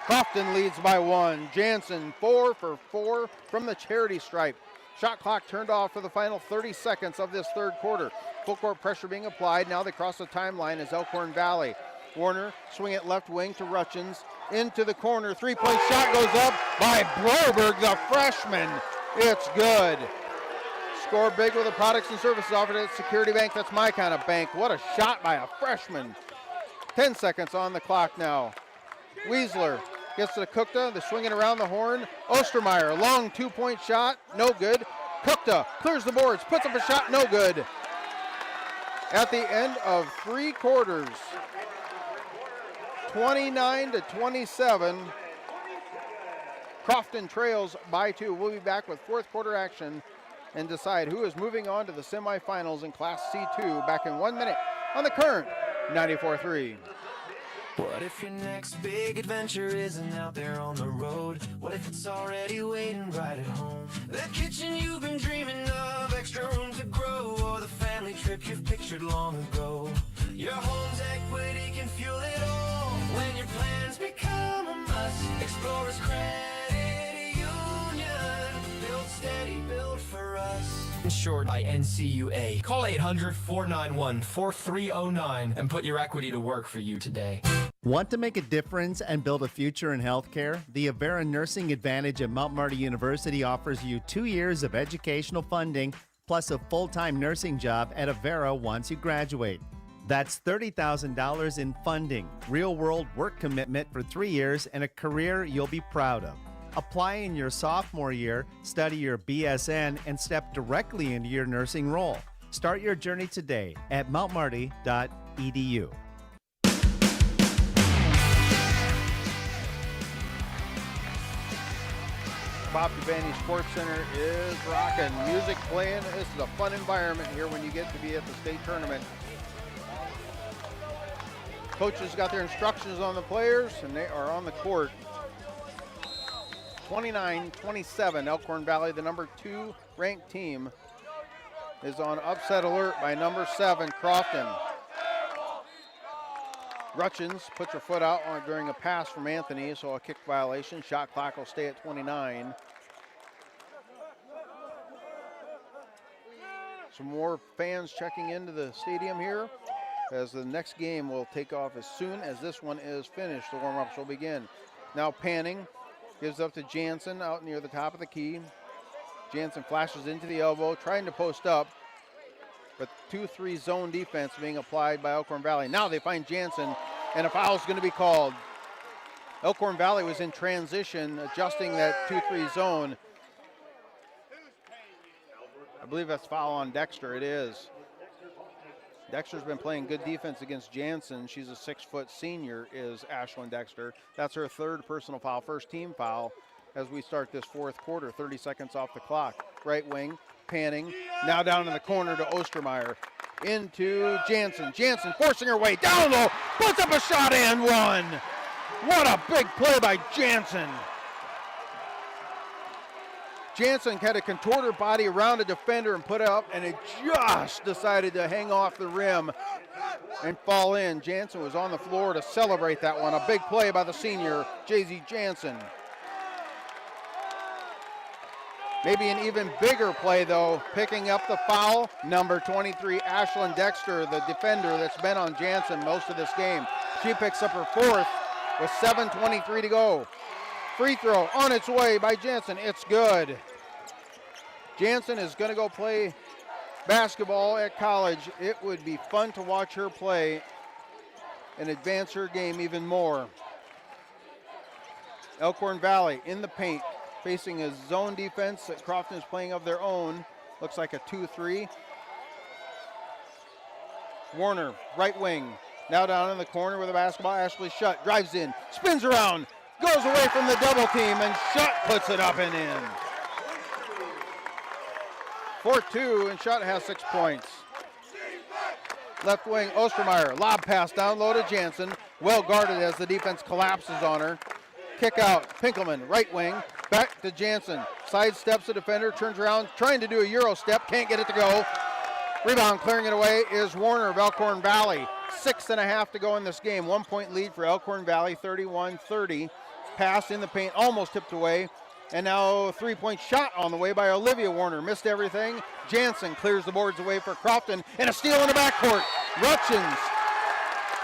Crofton leads by 1. Jansen 4 for 4 from the charity stripe. Shot clock turned off for the final 30 seconds of this third quarter. Full court pressure being applied. Now they cross the timeline as Elkhorn Valley. Warner swing it left wing to Rutchins. Into the corner. Three-point shot goes up by Broberg, the freshman. It's good. Score big with the products and services offered at Security Bank. That's my kind of bank. What a shot by a freshman. 10 seconds on the clock now. Weisler gets to Kukta. They're swinging around the horn. Ostermeyer, long two-point shot. No good. Kukta clears the boards. Puts up a shot. No good. At the end of 3 quarters, 29 to 27. Crofton trails by 2. We'll be back with fourth quarter action and decide who is moving on to the semifinals in Class C2 back in 1 minute on the current 94.3. What if your next big adventure isn't out there on the road? What if it's already waiting right at home? That kitchen you've been dreaming of, extra room to grow, or the family trip you've pictured long ago. Your home's equity can fuel it all when your plans become a must. Explorers Credit insured by NCUA. Call 800-491-4309 and put your equity to work for you today. Want to make a difference and build a future in healthcare? The Avera Nursing Advantage at Mount Marty University offers you 2 years of educational funding plus a full-time nursing job at Avera once you graduate. That's $30,000 in funding, real-world work commitment for 3 years, and a career you'll be proud of. Apply in your sophomore year, study your BSN, and step directly into your nursing role. Start your journey today at mountmarty.edu. Bob Devaney Sports Center is rocking. Music playing. This is a fun environment here when you get to be at the state tournament. Coaches got their instructions on the players, and they are on the court. 29-27, Elkhorn Valley, the number 2 ranked team, is on upset alert by number 7, Crofton. Rutchins puts her foot out during a pass from Anthony, so a kick violation. Shot clock will stay at 29. Some more fans checking into the stadium here as the next game will take off as soon as this one is finished. The warm-ups will begin. Now Panning gives up to Jansen out near the top of the key. Jansen flashes into the elbow, trying to post up, but 2-3 zone defense being applied by Elkhorn Valley. Now they find Jansen, and a foul is going to be called. Elkhorn Valley was in transition, adjusting that 2-3 zone. I believe that's foul on Dexter. It is. Dexter's been playing good defense against Jansen. She's a 6-foot senior, is Ashlyn Dexter. That's her 3rd personal foul, 1st team foul as we start this 4th quarter. 30 seconds off the clock. Right wing, Panning. Now down in the corner to Ostermeyer. Into Jansen. Jansen forcing her way down low. Puts up a shot and one. What a big play by Jansen. Jansen had to contort her body around a defender and put it up, and it just decided to hang off the rim and fall in. Jansen was on the floor to celebrate that one. A big play by the senior, Jay-Z Jansen. Maybe an even bigger play, though, picking up the foul. Number 23, Ashlyn Dexter, the defender that's been on Jansen most of this game. She picks up her 4th with 7:23 to go. Free throw on its way by Jansen. It's good. Jansen is going to go play basketball at college. It would be fun to watch her play and advance her game even more. Elkhorn Valley in the paint, facing a zone defense that Crofton is playing of their own. Looks like a 2-3. Warner, right wing. Now down in the corner with the basketball. Ashley Shutt drives in, spins around, goes away from the double team, and Shutt puts it up and in. 4-2, and Shutt has 6 points. Left wing, Ostermeyer, lob pass down low to Jansen. Well guarded as the defense collapses on her. Kick out, Pinkelman, right wing, back to Jansen. Sidesteps the defender, turns around, trying to do a Euro step, can't get it to go. Rebound clearing it away is Warner of Elkhorn Valley. 6.5 to go in this game. 1 point lead for Elkhorn Valley, 31-30. Pass in the paint, almost tipped away. And now a 3-point shot on the way by Olivia Warner. Missed everything. Jansen clears the boards away for Crofton. And a steal in the backcourt.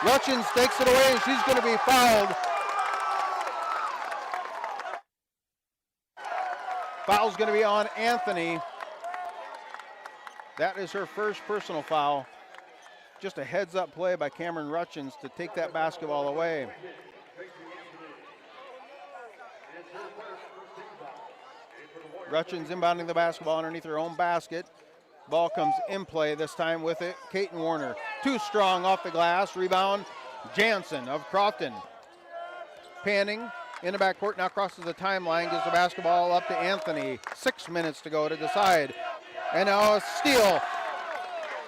Rutchins takes it away, and she's going to be fouled. Foul's going to be on Anthony. That is her first personal foul. Just a heads-up play by Cameron Rutchins to take that basketball away. Rutchins inbounding the basketball underneath her own basket. Ball comes in play, this time with it, Kaiten Warner. Too strong off the glass, rebound, Jansen of Crofton. Panning in the backcourt, now crosses the timeline, gives the basketball up to Anthony. 6 minutes to go to decide. And now a steal.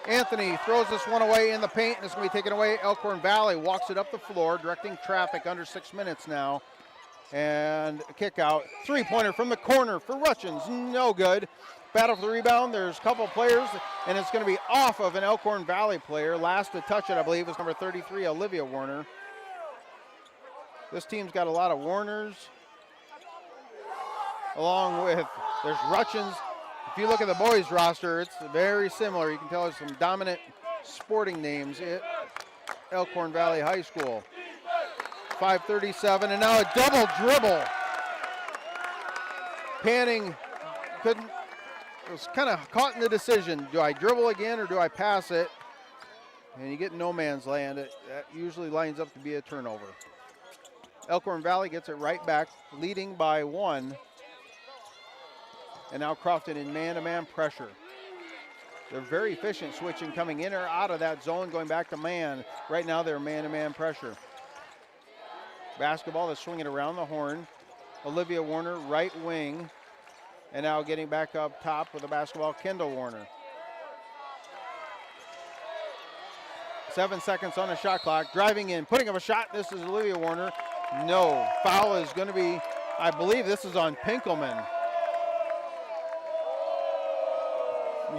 Anthony throws this one away in the paint, and it's going to be taken away. Elkhorn Valley walks it up the floor, directing traffic under 6 minutes now. And a kick out. 3-pointer from the corner for Rutchins. No good. Battle for the rebound. There's a couple players, and it's going to be off of an Elkhorn Valley player. Last to touch it, I believe, was number 33, Olivia Warner. This team's got a lot of Warners. Along with, there's Rutchins, If you look at the boys roster, it's very similar. You can tell there's some dominant sporting names at Elkhorn Valley High School. 5:37, and now a double dribble. Panning was kind of caught in the decision. Do I dribble again or do I pass it? And you get no man's land. That usually lines up to be a turnover. Elkhorn Valley gets it right back, leading by 1. And now Crofton in man-to-man pressure. They're very efficient switching, coming in or out of that zone, going back to man. Right now they're man-to-man pressure. Basketball is swinging around the horn. Olivia Warner, right wing. And now getting back up top with the basketball, Kendall Warner. 7 seconds on the shot clock. Driving in, putting up a shot. This is Olivia Warner. No. Foul is going to be, I believe this is on Pinkelman.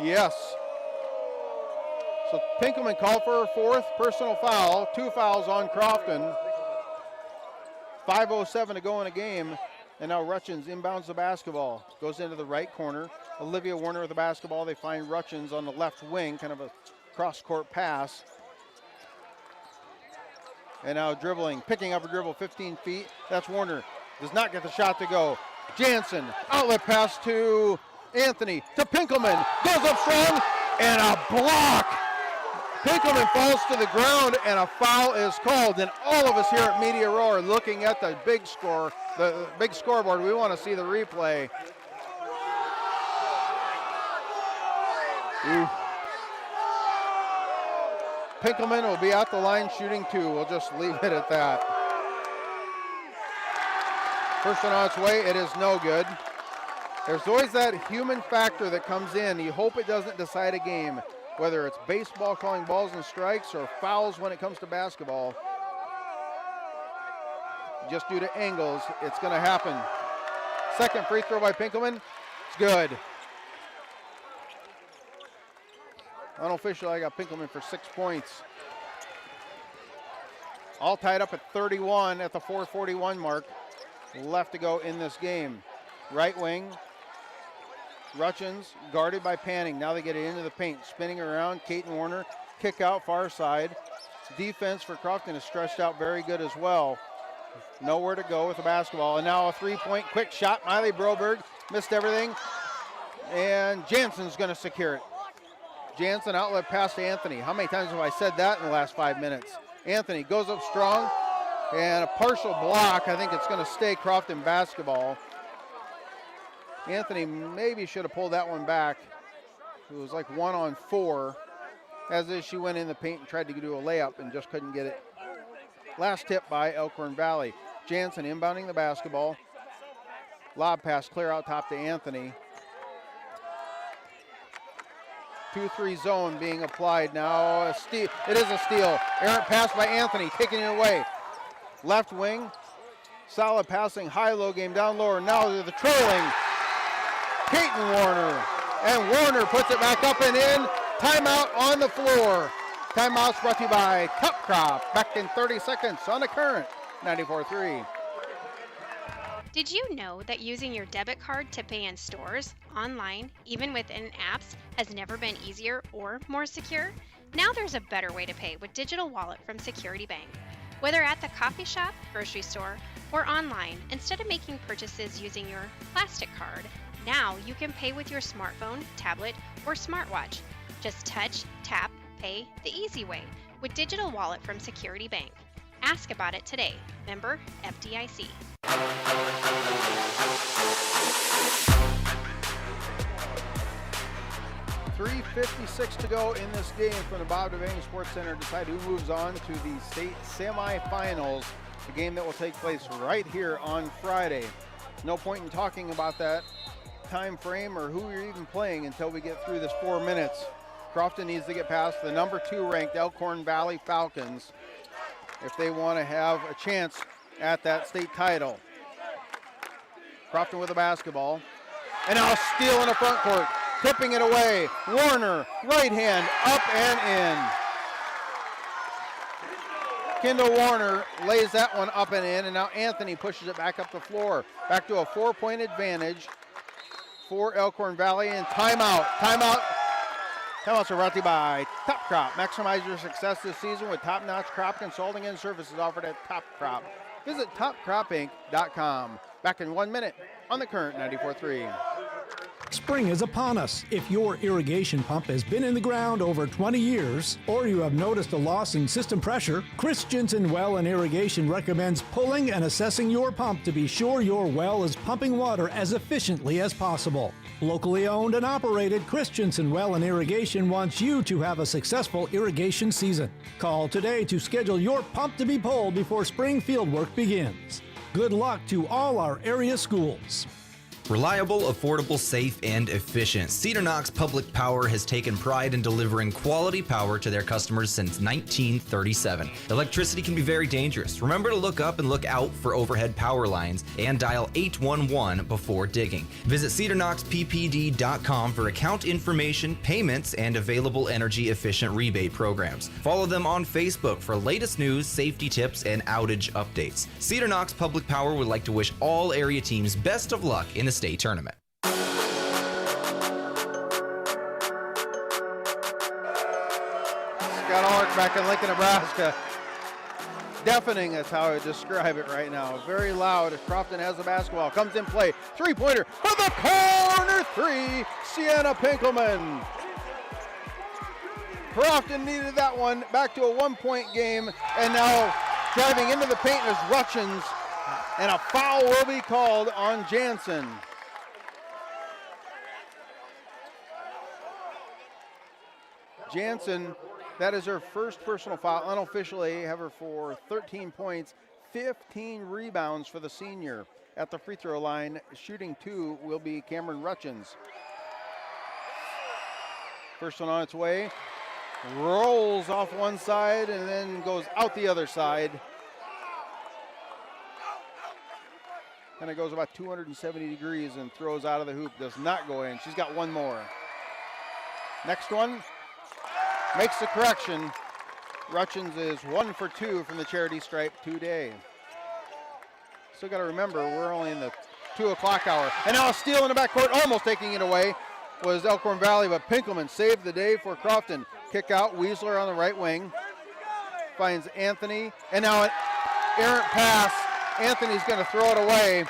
Yes. So Pinkelman called for her 4th personal foul. 2 fouls on Crofton. 5:07 to go in a game. And now Rutchins inbounds the basketball. Goes into the right corner. Olivia Warner with the basketball. They find Rutchins on the left wing. Kind of a cross-court pass. And now dribbling. Picking up a dribble 15 feet. That's Warner. Does not get the shot to go. Jansen. Outlet pass to Anthony. To Pinkelman. Goes up strong. And a block. Pinkelman falls to the ground and a foul is called. And all of us here at Media Row are looking at the big score, the big scoreboard. We want to see the replay. Ooh. Pinkelman will be at the line shooting 2. We'll just leave it at that. First one on its way, it is no good. There's always that human factor that comes in. You hope it doesn't decide a game. Whether it's baseball calling balls and strikes or fouls when it comes to basketball. Just due to angles, it's going to happen. Second free throw by Pinkelman. It's good. Unofficially, I got Pinkelman for 6 points. All tied up at 31 at the 4:41 mark. Left to go in this game. Right wing. Rutchins guarded by Panning. Now they get it into the paint. Spinning around, Caton Warner. Kick out far side. Defense for Crofton is stretched out very good as well. Nowhere to go with the basketball. And now a 3-point quick shot. Miley Broberg missed everything. And Jansen's going to secure it. Jansen outlet pass to Anthony. How many times have I said that in the last 5 minutes? Anthony goes up strong. And a partial block. I think it's going to stay Crofton basketball. Anthony maybe should have pulled that one back. It was like 1-on-4. As if she went in the paint and tried to do a layup and just couldn't get it. Last tip by Elkhorn Valley. Jansen inbounding the basketball. Lob pass clear out top to Anthony. 2-3 zone being applied now. A steal. It is a steal. Errant pass by Anthony, taking it away. Left wing. Solid passing, high-low game down lower. Now to the trailing. Caton Warner. And Warner puts it back up and in. Timeout on the floor. Timeout's brought to you by Top Crop. Back in 30 seconds on the Current 94.3. Did you know that using your debit card to pay in stores, online, even within apps, has never been easier or more secure? Now there's a better way to pay with Digital Wallet from Security Bank. Whether at the coffee shop, grocery store, or online, instead of making purchases using your plastic card, now you can pay with your smartphone, tablet, or smartwatch. Just touch, tap, pay the easy way with Digital Wallet from Security Bank. Ask about it today. Member FDIC. .356 to go in this game from the Bob Devaney Sports Center. Decide who moves on to the state semifinals, a game that will take place right here on Friday. No point in talking about that time frame or who you're even playing until we get through this 4 minutes. Crofton needs to get past the number 2 ranked Elkhorn Valley Falcons if they want to have a chance at that state title. Crofton with the basketball. And now a steal in the front court. Tipping it away. Warner, right hand, up and in. Kendall Warner lays that one up and in, and now Anthony pushes it back up the floor. Back to a 4-point advantage for Elkhorn Valley, and timeout. Timeouts are brought to you by Top Crop. Maximize your success this season with top-notch crop consulting and services offered at Top Crop. Visit topcropinc.com. Back in 1 minute on the Current 94.3. Spring is upon us. If your irrigation pump has been in the ground over 20 years, or you have noticed a loss in system pressure, Christensen Well and Irrigation recommends pulling and assessing your pump to be sure your well is pumping water as efficiently as possible. Locally owned and operated, Christensen Well and Irrigation wants you to have a successful irrigation season. Call today to schedule your pump to be pulled before spring fieldwork begins. Good luck to all our area schools. Reliable, affordable, safe, and efficient. Cedar Knox Public Power has taken pride in delivering quality power to their customers since 1937. Electricity can be very dangerous. Remember to look up and look out for overhead power lines and dial 811 before digging. Visit cedarknoxppd.com for account information, payments, and available energy-efficient rebate programs. Follow them on Facebook for latest news, safety tips, and outage updates. Cedar Knox Public Power would like to wish all area teams best of luck in the state tournament. Scott Ulrich back in Lincoln, Nebraska. Deafening, that's how I would describe it right now. Very loud as Crofton has the basketball. Comes in play. Three-pointer for the corner three. Sienna Pinkelman. Crofton needed that one. Back to a one-point game. And now driving into the paint is Rutchins. And a foul will be called on Jansen. Jansen, that is her first personal foul. Unofficially, have her for 13 points, 15 rebounds for the senior. At the free throw line, shooting two will be Cameron Rutchins. First one on its way. Rolls off one side and then goes out the other side. And it goes about 270 degrees and throws out of the hoop. Does not go in. She's got one more. Next one. Makes the correction. Rutchins is 1 for 2 from the charity stripe today. Still got to remember, we're only in the 2 o'clock hour. And now a steal in the backcourt, almost taking it away, was Elkhorn Valley, but Pinkelman saved the day for Crofton. Kick out, Weisler on the right wing. Finds Anthony, and now an errant pass. Anthony's going to throw it away,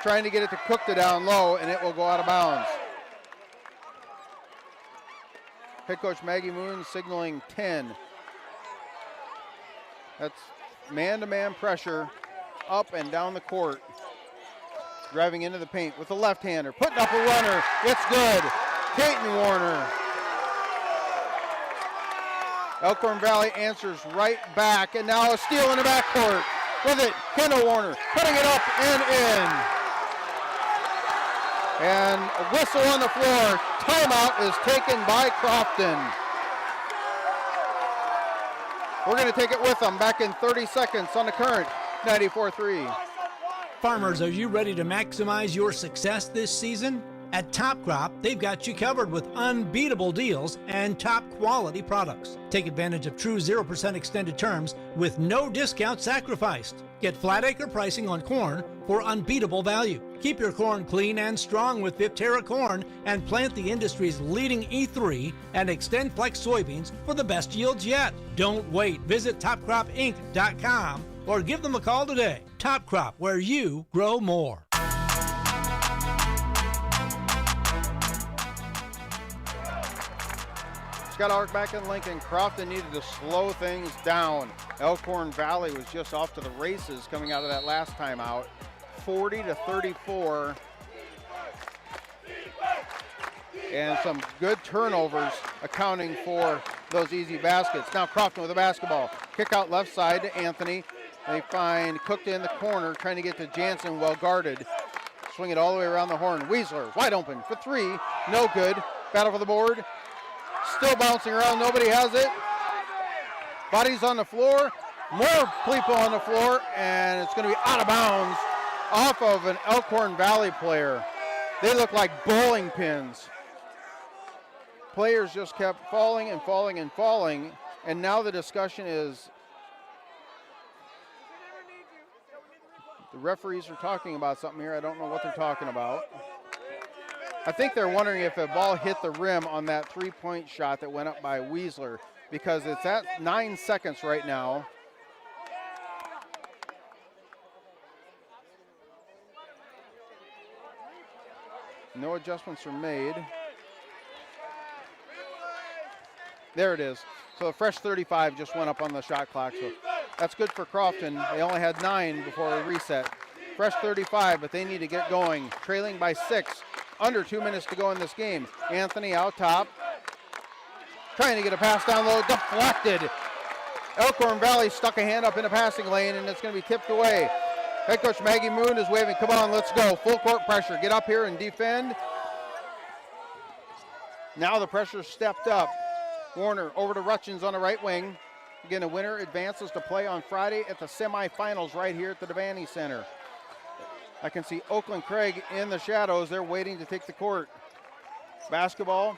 trying to get it to Cookta down low, and it will go out of bounds. Head coach Maggie Moon signaling 10. That's man-to-man pressure up and down the court. Driving into the paint with the left-hander, putting up a runner. It's good. Peyton Warner. Elkhorn Valley answers right back, and now a steal in the backcourt. With it, Kendall Warner putting it up and in. And a whistle on the floor. Timeout is taken by Crofton. We're going to take it with them back in 30 seconds on the Current 94.3. Farmers, are you ready to maximize your success this season? At Top Crop, they've got you covered with unbeatable deals and top quality products. Take advantage of true 0% extended terms with no discount sacrificed. Get flat acre pricing on corn for unbeatable value. Keep your corn clean and strong with Viptera corn and plant the industry's leading E3 and Extend Flex soybeans for the best yields yet. Don't wait. Visit topcropinc.com or give them a call today. Top Crop, where you grow more. Scott Ulrich back in Lincoln. Crofton needed to slow things down. Elkhorn Valley was just off to the races coming out of that last timeout. 40-34. And some good turnovers accounting for those easy baskets. Now Crofton with the basketball. Kick out left side to Anthony. They find Cookta in the corner, trying to get to Jansen, well guarded. Swing it all the way around the horn. Weisler wide open for three. No good. Battle for the board. Still bouncing around, nobody has it. Bodies on the floor, more people on the floor, and it's going to be out of bounds off of an Elkhorn Valley player. They look like bowling pins. Players just kept falling and falling and falling, and now the discussion is the referees are talking about something here. I don't know what they're talking about. I think they're wondering if a ball hit the rim on that three-point shot that went up by Weisler, because it's at 9 seconds right now. No adjustments are made. There it is. So a fresh 35 just went up on the shot clock. So that's good for Crofton. They only had 9 before a reset. Fresh 35, but they need to get going. Trailing by 6. Under 2 minutes to go in this game. Anthony out top. Trying to get a pass down low. Deflected. Elkhorn Valley stuck a hand up in the passing lane, and it's going to be tipped away. Head coach Maggie Moon is waving. Come on, let's go. Full court pressure. Get up here and defend. Now the pressure stepped up. Warner over to Rutchins on the right wing. Again, the winner advances to play on Friday at the semifinals right here at the Devaney Center. I can see Oakland Craig in the shadows. They're waiting to take the court. Basketball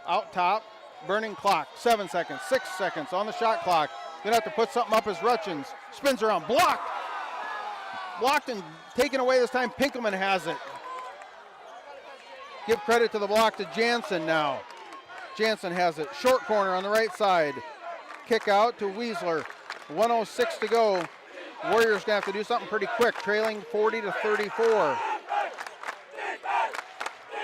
out top. Burning clock. 7 seconds, 6 seconds on the shot clock. Gonna have to put something up as Rutchins spins around. Blocked. Blocked and taken away this time. Pinkelman has it. Give credit to the block to Jansen now. Jansen has it. Short corner on the right side. Kick out to Weisler. 1:06 to go. Warriors gonna have to do something pretty quick, trailing 40-34.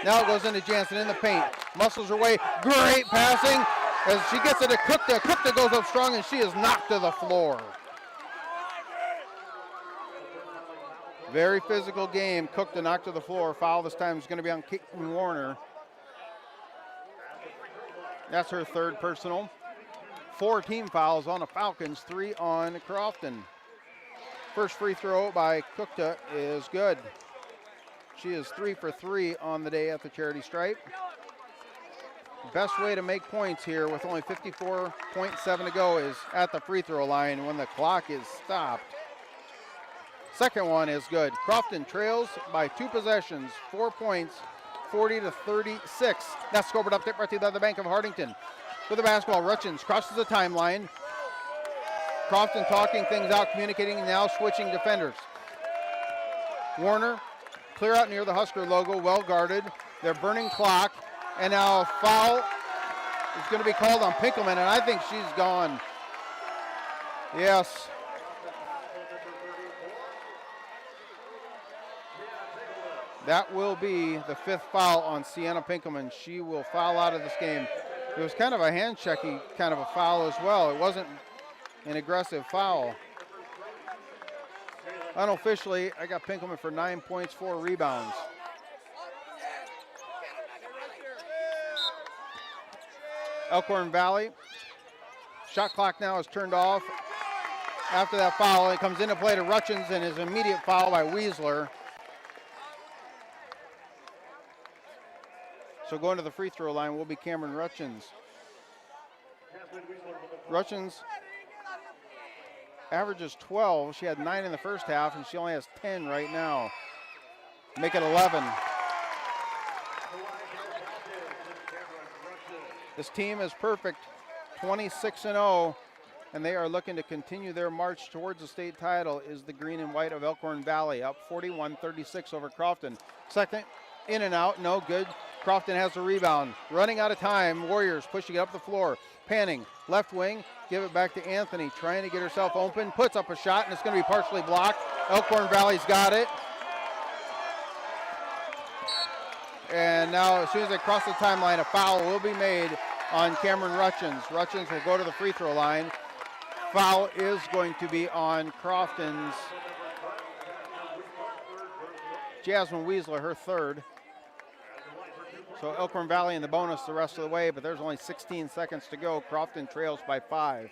Now it goes into Jansen in the paint. Muscles her way. Great passing as she gets it to Cookta. Cookta goes up strong and she is knocked to the floor. Very physical game. Cookta knocked to the floor. Foul this time is going to be on Caitlin Warner. That's her third personal. 4 team fouls on the Falcons, 3 on Crofton. First free throw by Cookta is good. She is 3 for 3 on the day at the charity stripe. Best way to make points here with only 54.7 to go is at the free throw line when the clock is stopped. Second one is good. Crofton trails by 2 possessions, 4 points, 40-36. That's scored up there by the Bank of Hardington. With the basketball, Rutchins crosses the timeline. Crofton talking things out, communicating, now switching defenders. Warner, clear out near the Husker logo, well guarded. They're burning clock, and now a foul is going to be called on Pinkelman, and I think she's gone. Yes. That will be the 5th foul on Sienna Pinkelman. She will foul out of this game. It was kind of a hand-checky kind of a foul as well. It wasn't an aggressive foul. Unofficially, I got Pinkelman for 9 points, 4 rebounds. Elkhorn Valley. Shot clock now is turned off. After that foul, it comes into play to Rutchins and his immediate foul by Weisler. So going to the free throw line will be Cameron Rutchins. Rutchins averages 12. She had 9 in the first half, and she only has 10 right now. Make it 11. This team is perfect, 26-0, and they are looking to continue their march towards the state title. Is the green and white of Elkhorn Valley, up 41-36 over Crofton. Second, in and out, no good. Crofton has the rebound. Running out of time, Warriors pushing it up the floor. Panning, left wing, give it back to Anthony, trying to get herself open, puts up a shot, and it's going to be partially blocked. Elkhorn Valley's got it. And now, as soon as they cross the timeline, a foul will be made on Cameron Rutchins. Rutchins will go to the free throw line. Foul is going to be on Crofton's Jasmine Weisler, her third. So Elkhorn Valley in the bonus the rest of the way, but there's only 16 seconds to go. Crofton trails by 5.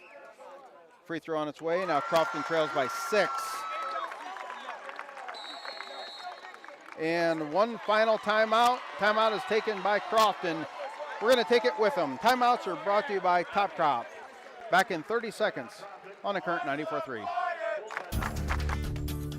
Free throw on its way. Now Crofton trails by 6. And one final timeout. Timeout is taken by Crofton. We're going to take it with them. Timeouts are brought to you by Top Crop. Back in 30 seconds on the current 94.3.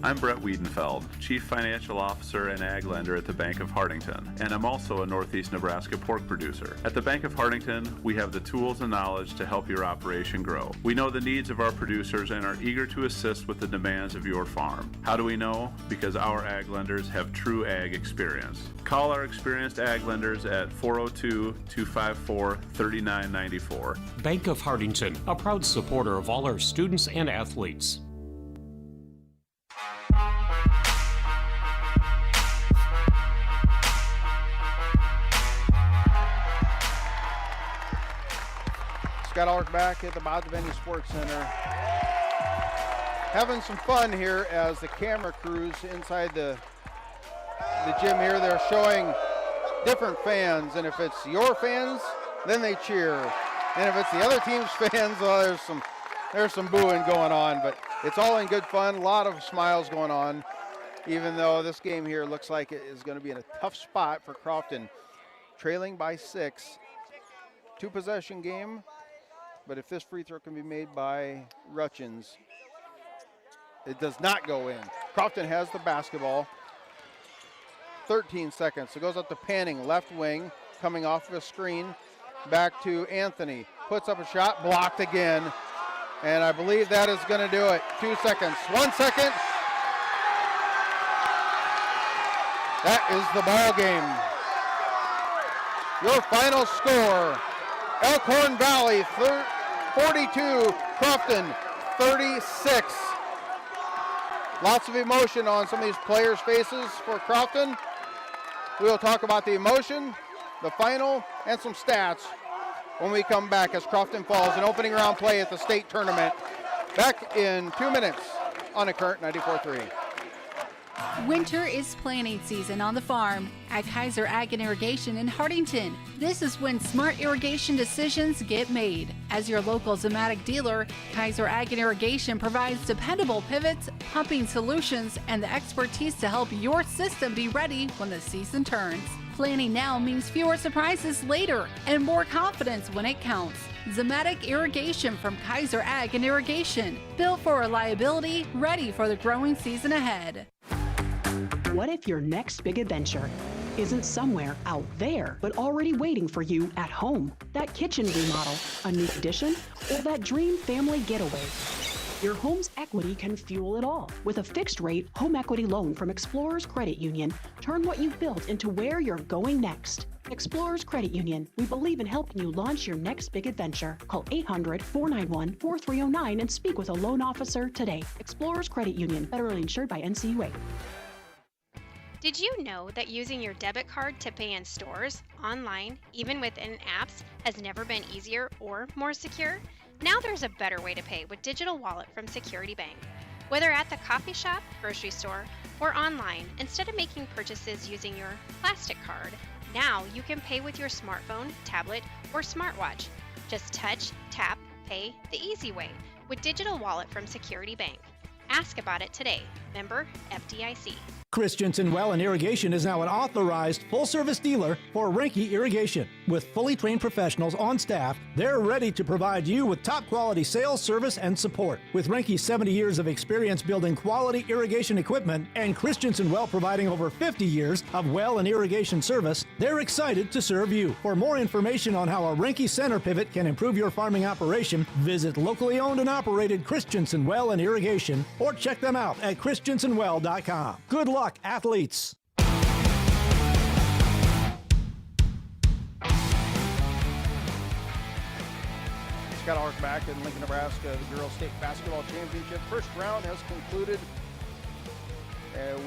I'm Brett Wiedenfeld, Chief Financial Officer and Ag Lender at the Bank of Hartington, and I'm also a Northeast Nebraska pork producer. At the Bank of Hartington, we have the tools and knowledge to help your operation grow. We know the needs of our producers and are eager to assist with the demands of your farm. How do we know? Because our Ag Lenders have true Ag experience. Call our experienced Ag Lenders at 402-254-3994. Bank of Hartington, a proud supporter of all our students and athletes. Scott Ulrich back at the Devaney Sports Center. Having some fun here as the camera crews inside the gym here. They're showing different fans, and if it's your fans, then they cheer. And if it's the other team's fans, well, there's some booing going on, but it's all in good fun. A lot of smiles going on, even though this game here looks like it is going to be in a tough spot for Crofton. Trailing by 6. 2-possession game, but if this free throw can be made by Rutchins, it does not go in. Crofton has the basketball. 13 seconds. It goes up to Panning, left wing, coming off of a screen. Back to Anthony. Puts up a shot, blocked again. And I believe that is going to do it. 2 seconds. 1 second. That is the ball game. Your final score, Elkhorn Valley 42, Crofton 36. Lots of emotion on some of these players' faces for Crofton. We will talk about the emotion, the final, and some stats when we come back as Crofton falls in opening round play at the state tournament. Back in 2 minutes on a current 94.3. Winter is planting season on the farm at Kaiser Ag and Irrigation in Hartington. This is when smart irrigation decisions get made. As your local Zematic dealer, Kaiser Ag and Irrigation provides dependable pivots, pumping solutions, and the expertise to help your system be ready when the season turns. Planning now means fewer surprises later and more confidence when it counts. Zematic Irrigation from Kaiser Ag and Irrigation. Built for reliability, ready for the growing season ahead. What if your next big adventure isn't somewhere out there, but already waiting for you at home? That kitchen remodel, a new addition, or that dream family getaway? Your home's equity can fuel it all. With a fixed-rate home equity loan from Explorers Credit Union, turn what you've built into where you're going next. Explorers Credit Union, we believe in helping you launch your next big adventure. Call 800-491-4309 and speak with a loan officer today. Explorers Credit Union, federally insured by NCUA. Did you know that using your debit card to pay in stores, online, even within apps, has never been easier or more secure? Now there's a better way to pay with Digital Wallet from Security Bank. Whether at the coffee shop, grocery store, or online, instead of making purchases using your plastic card, now you can pay with your smartphone, tablet, or smartwatch. Just touch, tap, pay the easy way with Digital Wallet from Security Bank. Ask about it today. Member FDIC. Christensen Well and Irrigation is now an authorized full-service dealer for Renke Irrigation. With fully trained professionals on staff, they're ready to provide you with top-quality sales, service, and support. With Renke's 70 years of experience building quality irrigation equipment and Christensen Well providing over 50 years of well and irrigation service, they're excited to serve you. For more information on how a Renke center pivot can improve your farming operation, visit locally owned and operated Christensen Well and Irrigation or check them out at christensenwell.com. Good luck, athletes. Scott Ulrich back in Lincoln, Nebraska. The Girls State Basketball Championship. First round has concluded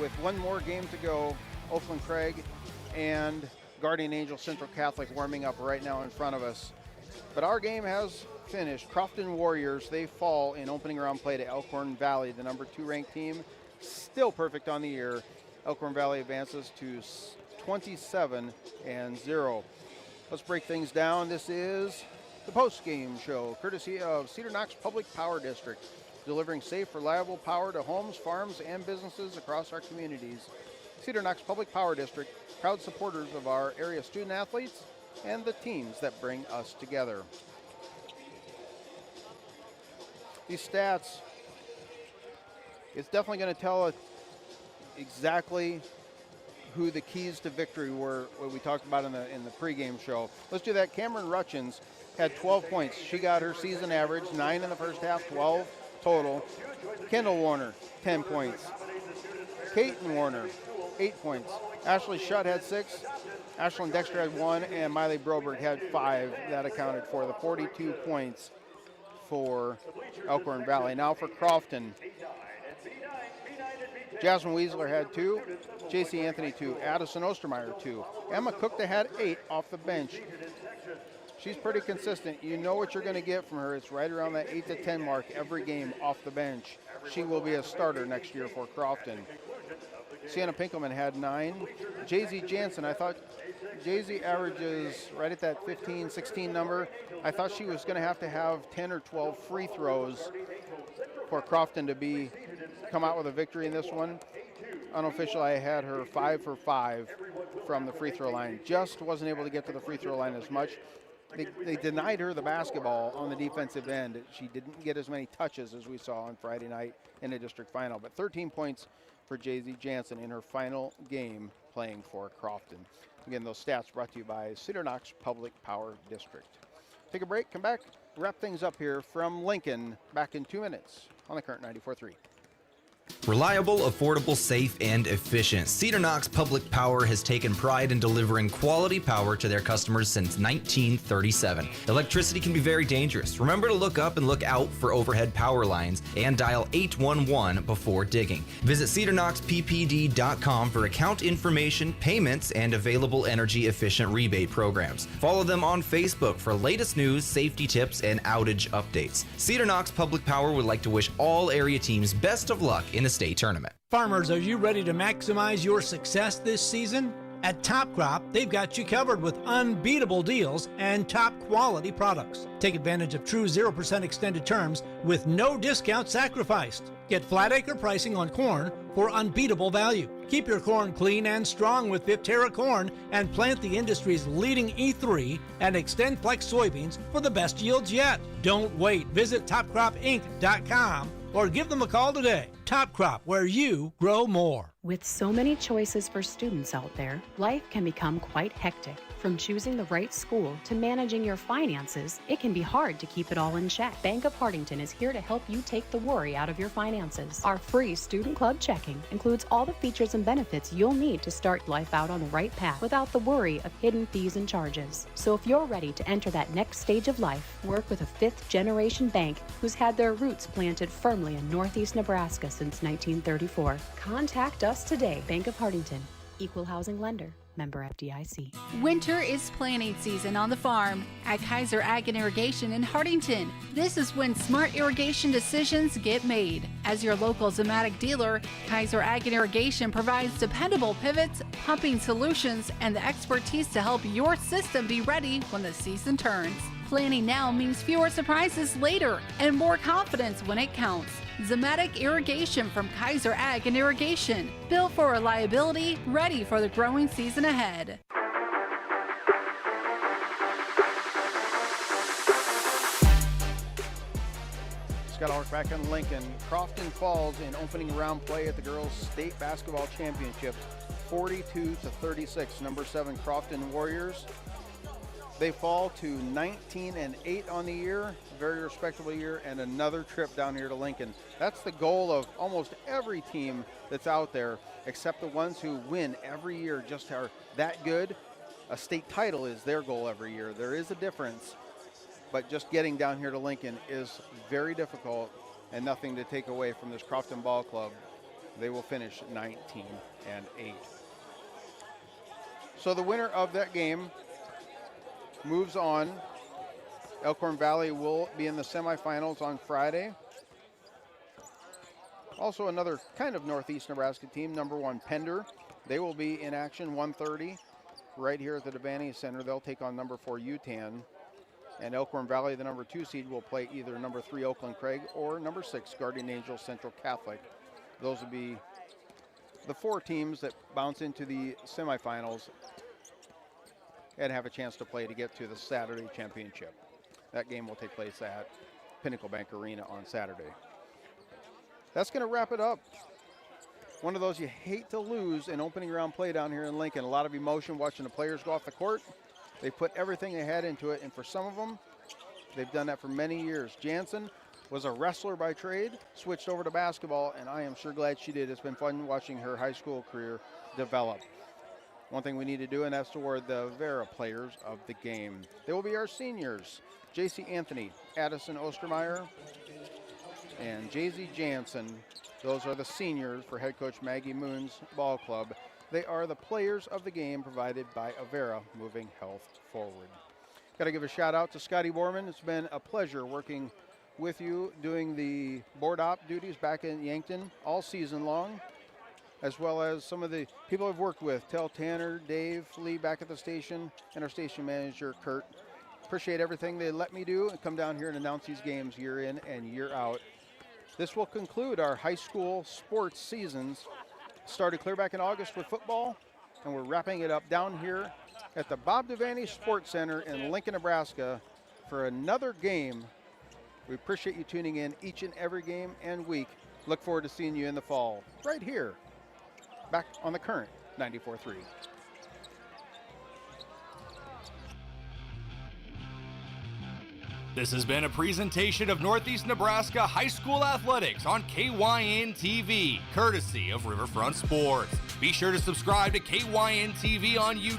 with one more game to go. Oakland Craig and Guardian Angel Central Catholic warming up right now in front of us. But our game has finished. Crofton Warriors, they fall in opening round play to Elkhorn Valley, the number 2 ranked team. Still perfect on the year. Elkhorn Valley advances to 27-0. Let's break things down. This is the post-game show, courtesy of Cedar Knox Public Power District, delivering safe, reliable power to homes, farms, and businesses across our communities. Cedar Knox Public Power District, proud supporters of our area student athletes and the teams that bring us together. These stats It's definitely going to tell us exactly who the keys to victory were, what we talked about in the pregame show. Let's do that. Cameron Rutchins had 12 points. She got her season average, 9 in the first half, 12 total. Kendall Warner, 10 points. Kaiten Warner, 8 points. Ashley Shutt had 6. Ashlyn Dexter had 1, and Miley Broberg had 5. That accounted for the 42 points for Elkhorn Valley. Now for Crofton. Jasmine Weisler had 2. JC Anthony 2. Addison Ostermeyer 2. Emma Cookta had 8 off the bench. She's pretty consistent. You know what you're going to get from her. It's right around that 8 to 10 mark every game off the bench. She will be a starter next year for Crofton. Sienna Pinkelman had 9. Jay-Z Jansen, I thought Jay-Z averages right at that 15, 16 number. I thought she was going to have 10 or 12 free throws for Crofton to come out with a victory in this one. Unofficial, I had her 5 for 5 from the free throw line. Just wasn't able to get to the free throw line as much. They denied her the basketball on the defensive end. She didn't get as many touches as we saw on Friday night in the district final. But 13 points for Jay-Z Jansen in her final game playing for Crofton. Again, those stats brought to you by Cedar Knox Public Power District. Take a break, come back, wrap things up here from Lincoln. Back in 2 minutes on the Current 94.3. Reliable, affordable, safe, and efficient. Cedar Knox Public Power has taken pride in delivering quality power to their customers since 1937. Electricity can be very dangerous. Remember to look up and look out for overhead power lines and dial 811 before digging. Visit cedarknoxppd.com for account information, payments, and available energy-efficient rebate programs. Follow them on Facebook for latest news, safety tips, and outage updates. Cedar Knox Public Power would like to wish all area teams best of luck in the state tournament. Farmers, are you ready to maximize your success this season? At Top Crop, they've got you covered with unbeatable deals and top quality products. Take advantage of true 0% extended terms with no discount sacrificed. Get flat acre pricing on corn for unbeatable value. Keep your corn clean and strong with Viptera corn and plant the industry's leading E3 and Extend Flex soybeans for the best yields yet. Don't wait. Visit topcropinc.com or give them a call today. Top Crop, where you grow more. With so many choices for students out there, life can become quite hectic. From choosing the right school to managing your finances, it can be hard to keep it all in check. Bank of Hardington is here to help you take the worry out of your finances. Our free Student Club checking includes all the features and benefits you'll need to start life out on the right path without the worry of hidden fees and charges. So if you're ready to enter that next stage of life, work with a fifth-generation bank who's had their roots planted firmly in Northeast Nebraska since 1934. Contact us today. Bank of Hardington, Equal Housing Lender. Member FDIC. Winter is planting season on the farm at Kaiser Ag and Irrigation in Hardington. This is when smart irrigation decisions get made. As your local Zematic dealer, Kaiser Ag and Irrigation provides dependable pivots, pumping solutions, and the expertise to help your system be ready when the season turns. Planning now means fewer surprises later and more confidence when it counts. Zematic Irrigation from Kaiser Ag and Irrigation. Built for reliability, ready for the growing season ahead. Scott Ulrich back in Lincoln. Crofton falls in opening round play at the girls' state basketball championships, 42-36. Number 7 Crofton Warriors. They fall to 19-8 on the year, very respectable year, and another trip down here to Lincoln. That's the goal of almost every team that's out there, except the ones who win every year, just are that good. A state title is their goal every year. There is a difference, but just getting down here to Lincoln is very difficult, and nothing to take away from this Crofton Ball Club. They will finish 19-8. So the winner of that game moves on. Elkhorn Valley will be in the semifinals on Friday. Also another kind of Northeast Nebraska team, number 1 Pender. They will be in action 1:30 right here at the Devaney Center. They'll take on number 4 UTAN. And Elkhorn Valley, the number 2 seed, will play either number 3 Oakland Craig or number 6 Guardian Angels Central Catholic. Those will be the 4 teams that bounce into the semifinals and have a chance to play to get to the Saturday championship. That game will take place at Pinnacle Bank Arena on Saturday. that's going to wrap it up. One of those you hate to lose in opening round play down here in Lincoln. A lot of emotion watching the players go off the court. They put everything they had into it, and for some of them, they've done that for many years. Jansen was a wrestler by trade, switched over to basketball, and I am sure glad she did. It's been fun watching her high school career develop. One thing we need to do, and that's toward the Vera players of the game. They will be our seniors, J.C. Anthony, Addison Ostermeyer, and Jay-Z Jansen. Those are the seniors for head coach Maggie Moon's ball club. They are the players of the game provided by Avera, moving health forward. Got to give a shout out to Scotty Borman. It's been a pleasure working with you doing the board op duties back in Yankton all season long, as well as some of the people I've worked with, Tel Tanner, Dave, Lee back at the station, and our station manager, Kurt. Appreciate everything they let me do and come down here and announce these games year in and year out. This will conclude our high school sports seasons. Started clear back in August with football, and we're wrapping it up down here at the Bob Devaney Sports Center in Lincoln, Nebraska for another game. We appreciate you tuning in each and every game and week. Look forward to seeing you in the fall right here, back on the current 94.3. This has been a presentation of Northeast Nebraska High School Athletics on KYN TV, courtesy of Riverfront Sports. Be sure to subscribe to KYN TV on YouTube.